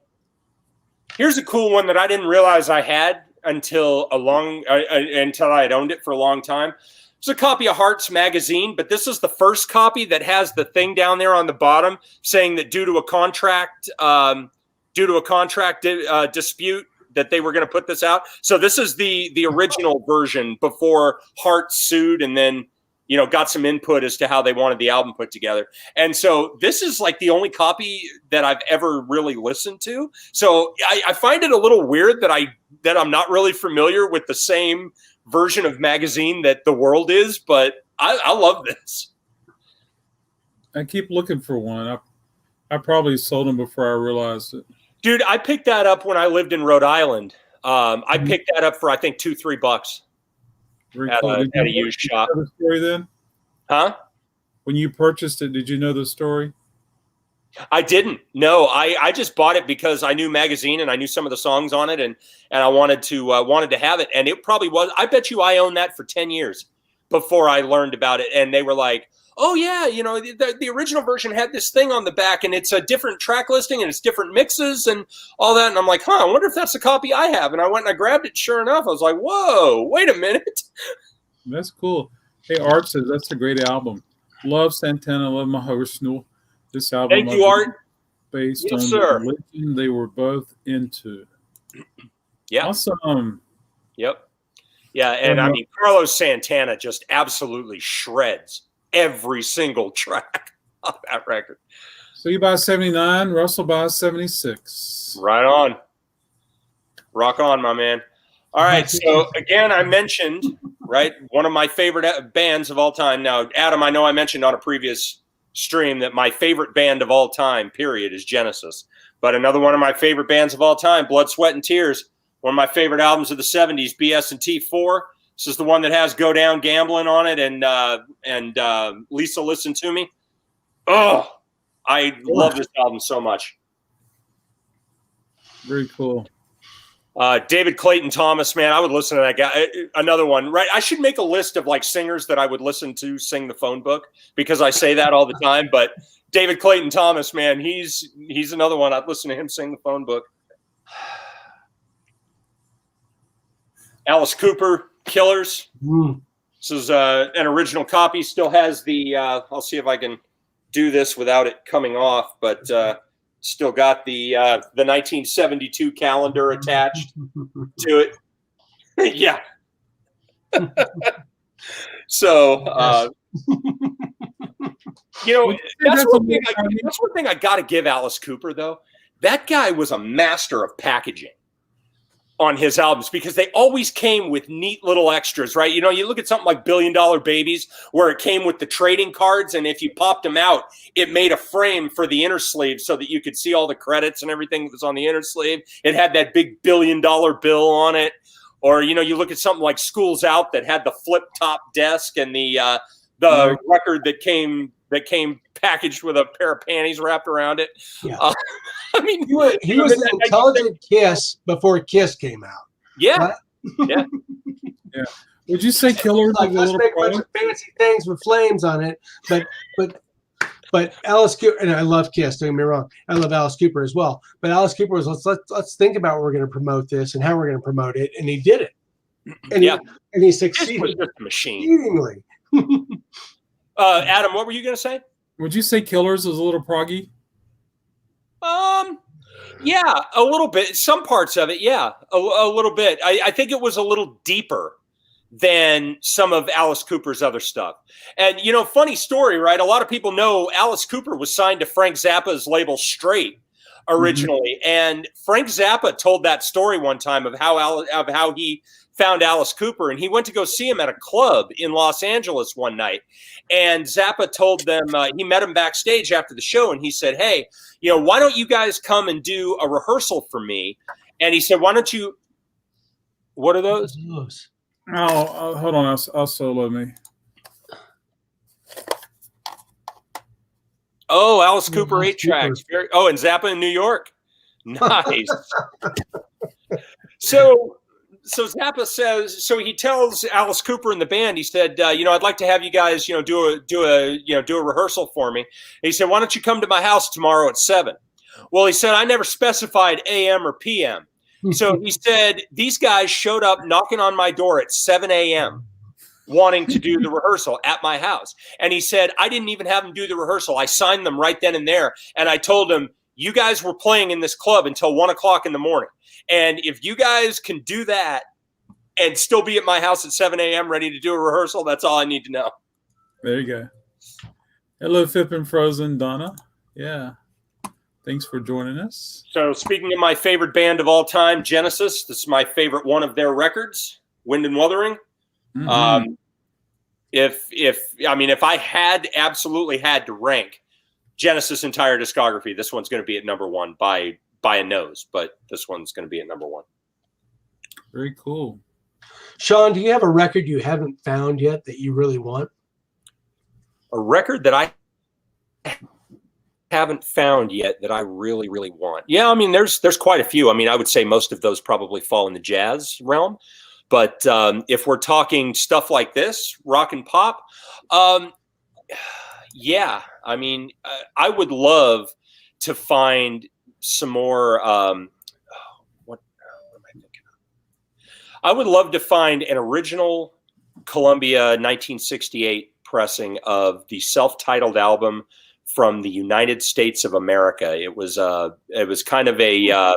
Here's a cool one that I didn't realize I had until I had owned it for a long time. It's a copy of Hearts magazine, but this is the first copy that has the thing down there on the bottom saying that due to a contract dispute that they were going to put this out. So this is the original version before Hearts sued and then, you know, got some input as to how they wanted the album put together. And so this is like the only copy that I've ever really listened to. So I find it a little weird that I'm not really familiar with the same version of magazine that the world is, but I love this. I keep looking for one. I probably sold them before I realized it. Dude, I picked that up when I lived in Rhode Island. I picked that up for, I think, $2-3 at a used shop. The story then? Huh? When you purchased it, did you know the story? I didn't. No, I just bought it because I knew magazine and I knew some of the songs on it, and I wanted to have it. And it probably was. I bet you I owned that for 10 years before I learned about it. And they were like, "Oh yeah, you know, the original version had this thing on the back, and it's a different track listing, and it's different mixes and all that." And I'm like, "Huh, I wonder if that's the copy I have." And I went and I grabbed it. Sure enough, I was like, "Whoa, wait a minute." That's cool. Hey, Art says that's a great album. Love Santana, love my Horsnul. This album, Thank you, Art. Based Yes, on sir. the religion they were both into. Yeah. Awesome. Yep. Yeah, and I mean, Carlos Santana just absolutely shreds every single track of that record. So you buy 79, Russell buys 76. Right on. Rock on, my man. All right, so again, I mentioned, right, one of my favorite bands of all time. Now, Adam, I know I mentioned on a previous stream that my favorite band of all time, period, is Genesis. But another one of my favorite bands of all time, Blood, Sweat, and Tears, one of my favorite albums of the 70s, BS&T 4. This is the one that has Go Down Gambling on it and Lisa Listen to Me. Oh, I love this album so much. Very cool. David Clayton Thomas, man, I would listen to that guy. Another one, right? I should make a list of like singers that I would listen to sing the phone book, because I say that all the time. But David Clayton Thomas, man, he's another one. I'd listen to him sing the phone book. Alice Cooper, Killers. This is an original copy. Still has the. I'll see if I can do this without it coming off, but. Still got the 1972 calendar attached to it. Yeah. So, you know, that's one thing I got to give Alice Cooper, though. That guy was a master of packaging on his albums, because they always came with neat little extras, right? You know, you look at something like $1 Billion Babies, where it came with the trading cards, and if you popped them out, it made a frame for the inner sleeve so that you could see all the credits and everything that was on the inner sleeve. It had that big $1 billion bill on it. Or, you know, you look at something like School's Out that had the flip top desk and the record that came packaged with a pair of panties wrapped around it. Yeah. I mean, he was an intelligent Kiss before Kiss came out. Yeah. Right? Yeah. Yeah. Would you say Killers like, was a let's little make a bunch of fancy things with flames on it, but Alice Cooper, and I love Kiss, don't get me wrong, I love Alice Cooper as well. But Alice Cooper was let's think about what we're going to promote this and how we're going to promote it, and he did it, and he succeeded. Was just a machine. Adam, what were you going to say? Would you say Killers was a little proggy? Yeah, a little bit. Some parts of it, yeah, a little bit. I think it was a little deeper than some of Alice Cooper's other stuff. And, you know, funny story, right? A lot of people know Alice Cooper was signed to Frank Zappa's label Straight originally. Mm-hmm. And Frank Zappa told that story one time of how he found Alice Cooper, and he went to go see him at a club in Los Angeles one night. And Zappa told them, he met him backstage after the show, and he said, "Hey, you know, why don't you guys come and do a rehearsal for me?" And he said, "Why don't you?" What are those? Oh, hold on. I'll solo me. Oh, Alice Cooper 8 tracks. And Zappa in New York. Nice. So Zappa says, so he tells Alice Cooper and the band, he said, you know, I'd like to have you guys, you know, do a rehearsal for me. And he said, why don't you come to my house tomorrow at 7? Well, he said, I never specified AM or PM. So he said, these guys showed up knocking on my door at 7 a.m. wanting to do the rehearsal at my house. And he said, I didn't even have them do the rehearsal. I signed them right then and there. And I told them, you guys were playing in this club until 1 o'clock in the morning. And if you guys can do that and still be at my house at 7 a.m. ready to do a rehearsal, that's all I need to know. There you go. Hello, Fip and Frozen, Donna. Yeah. Thanks for joining us. So speaking of my favorite band of all time, Genesis, this is my favorite one of their records, Wind and Wuthering. Mm-hmm. If I had absolutely had to rank Genesis' entire discography, this one's going to be at number 1 by a nose, but this one's going to be at number 1. Very cool. Shawn, do you have a record you haven't found yet that you really want? A record that I haven't found yet that I really, really want. Yeah, I mean, there's quite a few. I mean, I would say most of those probably fall in the jazz realm. But if we're talking stuff like this, rock and pop, yeah, I mean, I would love to find some more. What am I thinking of? I would love to find an original Columbia 1968 pressing of the self-titled album from the United States of America. It was kind of a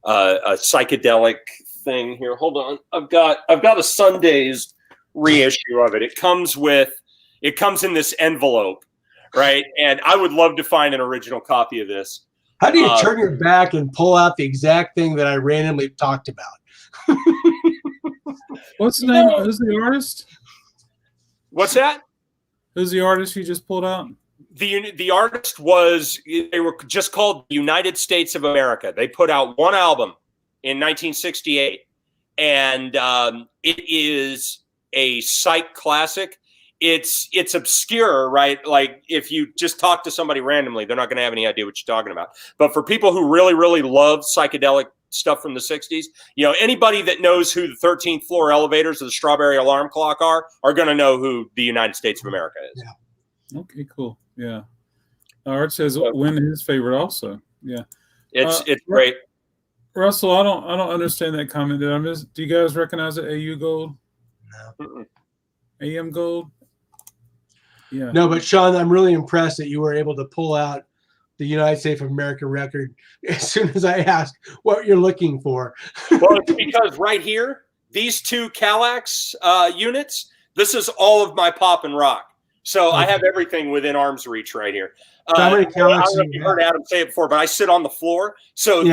psychedelic thing. Here, hold on. I've got a Sunday's reissue of it. It comes in this envelope, right? And I would love to find an original copy of this. How do you turn your back and pull out the exact thing that I randomly talked about? What's the name? Who's the artist? What's that? Who's the artist you just pulled out? The artist they were just called the United States of America. They put out one album in 1968, and it is a psych classic. It's obscure, right? Like if you just talk to somebody randomly, they're not going to have any idea what you're talking about. But for people who really, really love psychedelic stuff from the 60s, anybody that knows who the 13th floor elevators of the Strawberry Alarm Clock are going to know who the United States of America is. Yeah. Okay, cool. Yeah. Art says Win his favorite also. Yeah. It's great. Russell, I don't understand that comment. Did I miss? Do you guys recognize it? AU Gold? No. AM Gold? Yeah. No, but Shawn, I'm really impressed that you were able to pull out the United States of America record as soon as I asked what you're looking for. Well, it's because right here, these two Kallax units, this is all of my pop and rock. So okay. I have everything within arm's reach right here. How many Kallax? I don't know if you heard Adam say it before, but I sit on the floor. So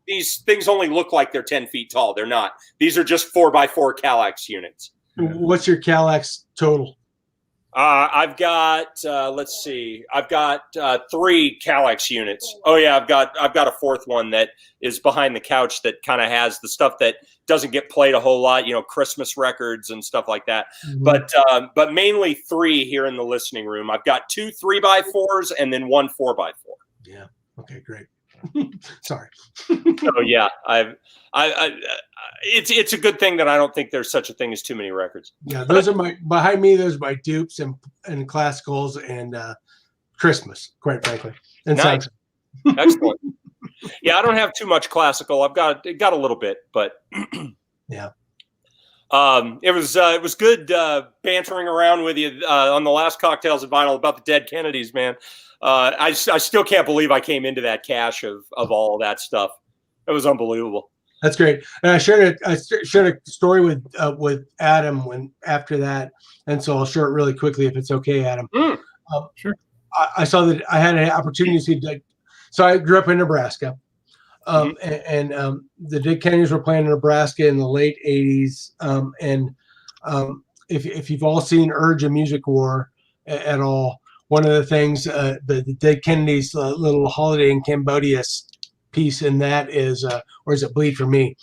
these things only look like they're 10 feet tall. They're not. These are just 4x4 Kallax units. What's your Kallax total? I've got let's see. I've got 3 Kallax units. Oh yeah, I've got a fourth one that is behind the couch that kind of has the stuff that doesn't get played a whole lot, Christmas records and stuff like that. Mm-hmm. But mainly 3 here in the listening room. I've got 2 3x4s and then 1 4x4. Yeah. Okay, great. Sorry. Oh yeah, it's a good thing that I don't think there's such a thing as too many records. Yeah, those are behind me. Those are my dupes and classicals and Christmas, quite frankly. And nice. Excellent. Yeah, I don't have too much classical. I've got a little bit, but yeah. It was good bantering around with you on the last Cocktails and Vinyl about the dead Kennedys, man. I still can't believe I came into that cache of all of that stuff. It was unbelievable. That's great. And I shared a story with Adam after that, and so I'll share it really quickly if it's okay, Adam. Sure. I saw that I had an opportunity to see. So I grew up in Nebraska, and the Dead Kennedys were playing in Nebraska in the late '80s. If you've all seen Urge: A Music War at all. One of the things, the Dead Kennedys' little Holiday in Cambodia piece in that is, or is it Bleed for Me?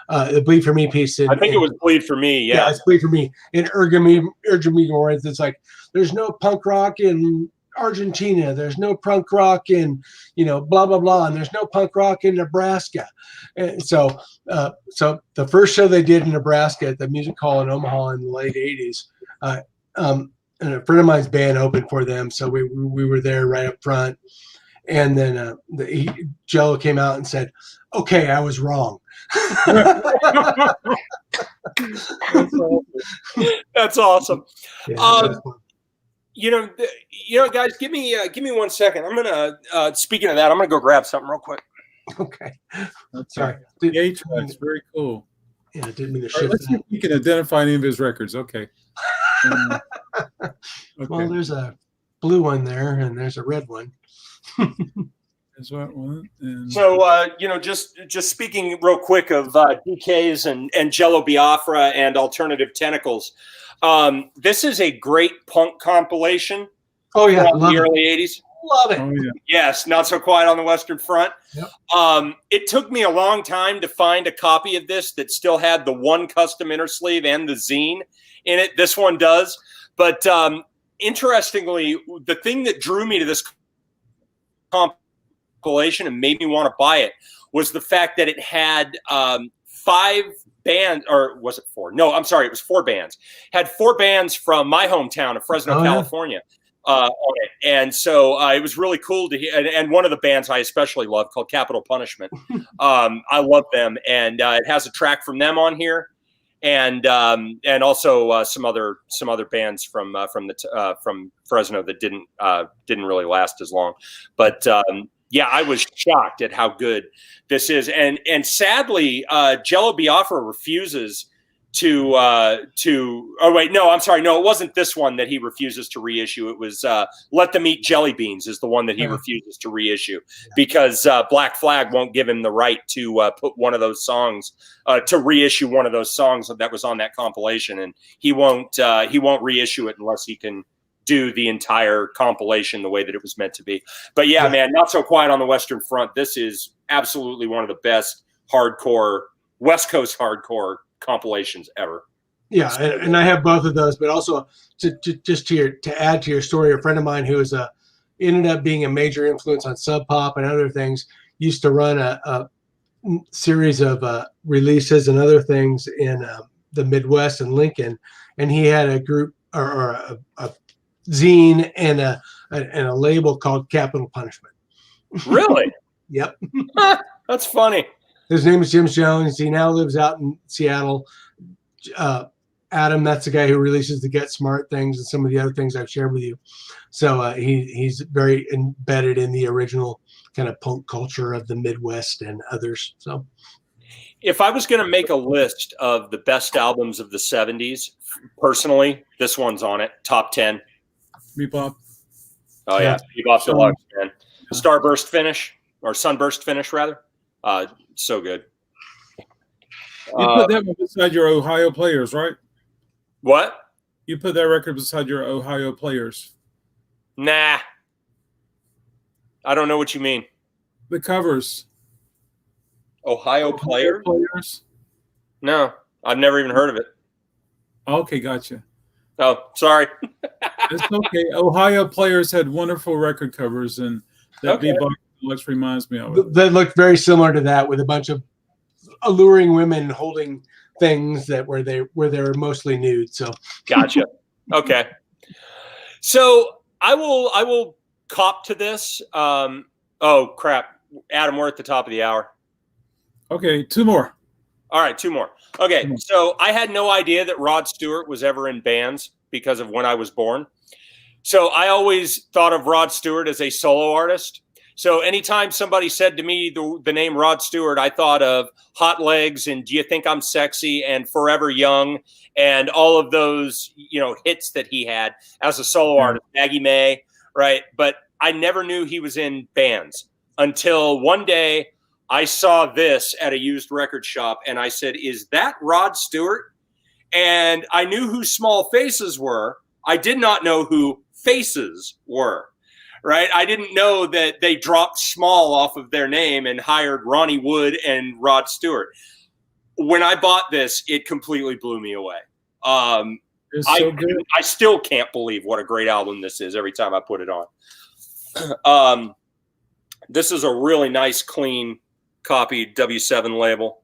The Bleed for Me piece. I think it was Bleed for Me. Yeah, it's Bleed for Me. In Urge: A Music War, it's like there's no punk rock in Argentina. There's no punk rock in blah blah blah, and there's no punk rock in Nebraska. And so the first show they did in Nebraska at the Music Hall in Omaha in the late '80s. And a friend of mine's band opened for them, so we were there right up front. And then Jello came out and said, "Okay, I was wrong." That's awesome. Yeah, guys, give me 1 second. I'm gonna speaking of that, I'm gonna go grab something real quick. Okay. Sorry. The H-Tracks, very cool. Yeah, I didn't mean to shift. Let's see if you can identify any of his records. Okay. Okay. Well, there's a blue one there, and there's a red one. There's one. And... So, just speaking real quick of DKs and Jello Biafra and Alternative Tentacles. This is a great punk compilation. Oh yeah, from the early '80s. Love it. Oh, yeah. Yes, Not So Quiet on the Western Front. Yep. It took me a long time to find a copy of this that still had the one custom inner sleeve and the zine in it. This one does. But interestingly, the thing that drew me to this compilation compilation and made me want to buy it was the fact that it had 5 bands, or was it 4? No, I'm sorry, it was 4 bands. Had 4 bands from my hometown of Fresno, California, on it, and so it was really cool to hear. And one of the bands I especially love, called Capital Punishment, I love them, and it has a track from them on here, and also some other bands from Fresno that didn't really last as long, but. Yeah, I was shocked at how good this is, and sadly, Jello Biafra refuses to. Oh wait, no, I'm sorry, no, it wasn't this one that he refuses to reissue. It was Let Them Eat Jelly Beans is the one that he refuses to reissue because Black Flag won't give him the right to put one of those songs to reissue one of those songs that was on that compilation, and he won't reissue it unless he can do the entire compilation the way that it was meant to be. But yeah, man, Not So Quiet on the Western Front. This is absolutely one of the best hardcore, West Coast hardcore compilations ever. Yeah, and I have both of those, but also to add to your story, a friend of mine who ended up being a major influence on Sub Pop and other things used to run a series of releases and other things in the Midwest and Lincoln, and he had a group or a zine and a label called Capital Punishment. Really? Yep. That's funny. His name is Jim Jones. He now lives out in Seattle. Adam, that's the guy who releases the Get Smart things and some of the other things I've shared with you. So he's very embedded in the original kind of punk culture of the Midwest and others. So if I was going to make a list of the best albums of the 70s, personally, this one's on it. Top 10. Bebop. Oh yeah, Bebop Deluxe, man. Starburst finish, or Sunburst finish rather. So good. You put that one beside your Ohio Players, right? What? You put that record beside your Ohio Players. Nah. I don't know what you mean. The covers. Ohio Players? No, I've never even heard of it. Okay, gotcha. Oh, sorry. It's okay. Ohio Players had wonderful record covers, and that Bebop Deluxe reminds me of it. They looked very similar to that, with a bunch of alluring women holding things that where they were mostly nude. So gotcha. Okay. So I will cop to this. Oh crap, Adam, we're at the top of the hour. Okay, 2 more. All right, 2 more. Okay, so I had no idea that Rod Stewart was ever in bands because of when I was born. So I always thought of Rod Stewart as a solo artist. So anytime somebody said to me the name Rod Stewart, I thought of Hot Legs and Do You Think I'm Sexy and Forever Young and all of those, hits that he had as a solo artist, Maggie May, right? But I never knew he was in bands until one day I saw this at a used record shop and I said, "Is that Rod Stewart?" And I knew who Small Faces were. I did not know who Faces were. Right? I didn't know that they dropped Small off of their name and hired Ronnie Wood and Rod Stewart. When I bought this, it completely blew me away. It's so good. I still can't believe what a great album this is every time I put it on. This is a really nice, clean copy W7 label.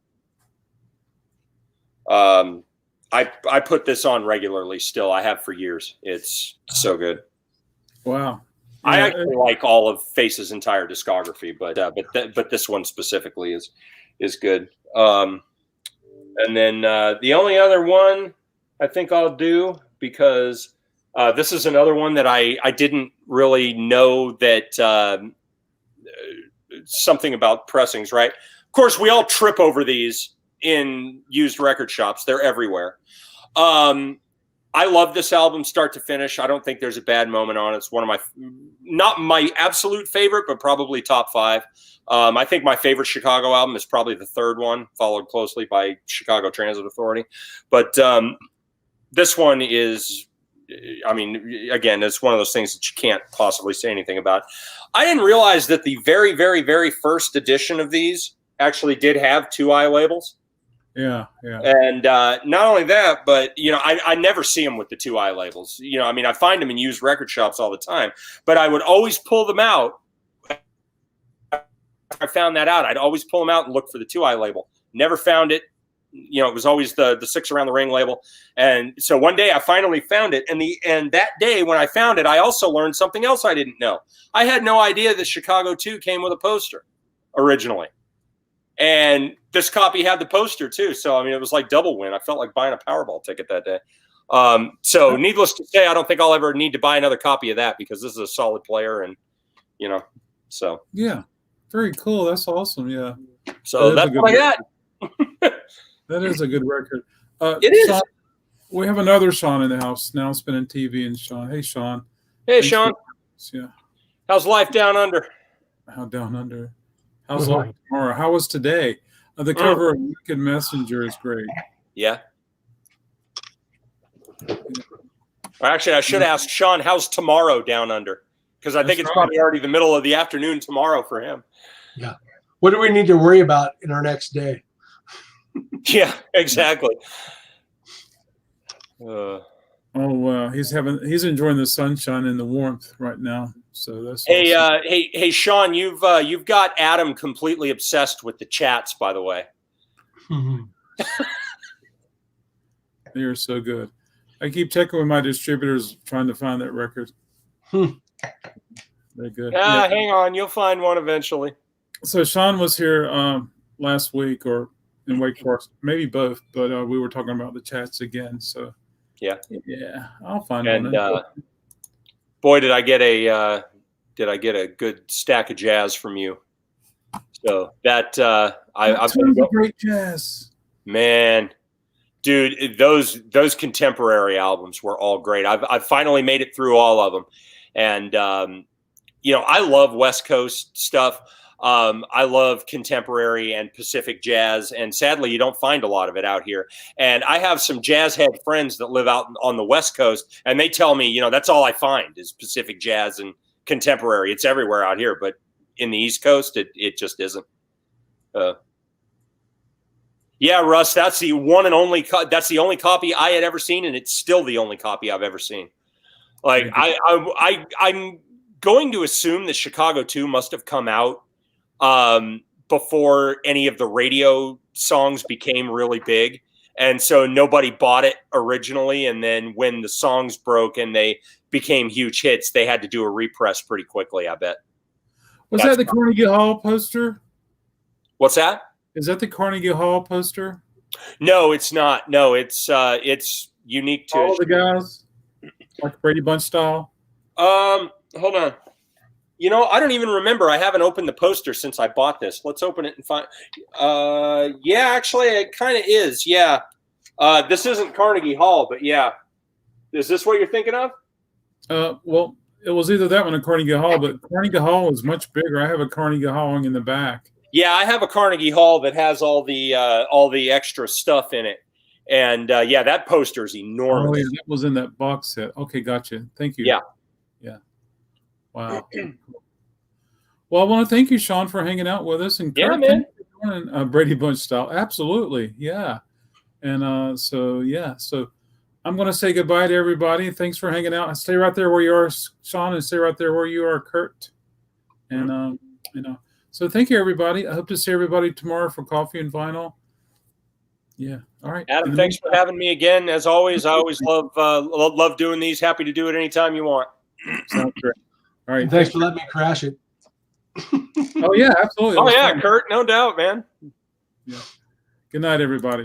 I put this on regularly still. I have for years. It's so good. Wow. I actually like all of Face's entire discography, but this one specifically is good. And then the only other one I think I'll do, because this is another one that I didn't really know that something about pressings, right? Of course, we all trip over these in used record shops. They're everywhere. I love this album start to finish. I don't think there's a bad moment on it. It's one of not my absolute favorite, but probably top 5. I think my favorite Chicago album is probably the 3rd one, followed closely by Chicago Transit Authority. But this one is, again, it's one of those things that you can't possibly say anything about. I didn't realize that the very, very, very first edition of these actually did have 2i labels. Yeah. And not only that, but, I never see them with the 2i labels. I find them in used record shops all the time, but I would always pull them out I found that out, I'd always pull them out and look for the 2i label. Never found it. You know, it was always the 6 around the ring label. And so one day I finally found it. And that day when I found it, I also learned something else I didn't know. I had no idea that Chicago 2 came with a poster originally. And this copy had the poster too. So, I mean, it was like double win. I felt like buying a Powerball ticket that day. So needless to say, I don't think I'll ever need to buy another copy of that because this is a solid player. And, you know, so. Yeah. Very cool. That's awesome. Yeah. So that's what I got. That is a good record. It is. Shawn, we have another Shawn in the house now, spinning TV. And Shawn, hey Shawn. Hey Shawn. Yeah. How's life down under? How down under? How's life tomorrow? How was today? The cover of Wicked Messenger is great. Yeah. Actually, I should ask Shawn, how's tomorrow down under? Because I think it's probably already the middle of the afternoon tomorrow for him. Yeah. What do we need to worry about in our next day? Yeah, exactly. He's enjoying the sunshine and the warmth right now. So that's hey, awesome. hey, Shawn, you've got Adam completely obsessed with the chats, by the way. They are so good. I keep checking with my distributors trying to find that record. They're good. Yeah, hang on, you'll find one eventually. So Shawn was here last week or in Wake Forest, maybe both, but we were talking about the chats again. So yeah, I'll find one. And boy, did I get a good stack of jazz from you. So that I've tons of great jazz, man. Dude, those contemporary albums were all great. I've finally made it through all of them, and you know, I love West Coast stuff. I love contemporary and Pacific jazz, and sadly, you don't find a lot of it out here. And I have some jazz head friends that live out on the West Coast, and they tell me, you know, that's all I find is Pacific jazz and contemporary. It's everywhere out here, but in the East Coast, it just isn't. Yeah, Russ, that's the one and only. That's the only copy I had ever seen, and it's still the only copy I've ever seen. Like I'm going to assume that Chicago 2 must have come out before any of the radio songs became really big, and so nobody bought it originally. And then when the songs broke and they became huge hits, they had to do a repress pretty quickly. I bet. Was that the Carnegie Hall poster? What's that? Is that the Carnegie Hall poster? No, it's not. No, it's unique to all the guys, like Brady Bunch style. Hold on. You know, I don't even remember. I haven't opened the poster since I bought this. Let's open it and find. Yeah, actually, it kind of is. Yeah, this isn't Carnegie Hall, but yeah, is this what you're thinking of? Well, it was either that one or Carnegie Hall, but Carnegie Hall is much bigger. I have a Carnegie Hall in the back. Yeah, I have a Carnegie Hall that has all the extra stuff in it, and yeah, that poster is enormous. Oh, yeah, that was in that box set. Okay, gotcha. Thank you. Yeah. Wow. Well, I want to thank you, Shawn, for hanging out with us. And Kurt, man, Brady Bunch style, absolutely, yeah. And so I'm going to say goodbye to everybody. Thanks for hanging out. Stay right there where you are, Shawn, and stay right there where you are, Kurt. And so thank you, everybody. I hope to see everybody tomorrow for Coffee and Vinyl. Yeah. All right. Adam, thanks for having me again. As always, I always love doing these. Happy to do it anytime you want. Sounds great. All right. Thanks for letting me crash it. Oh, yeah, absolutely. Oh, yeah, fun. Kurt, no doubt, man. Yeah. Good night, everybody.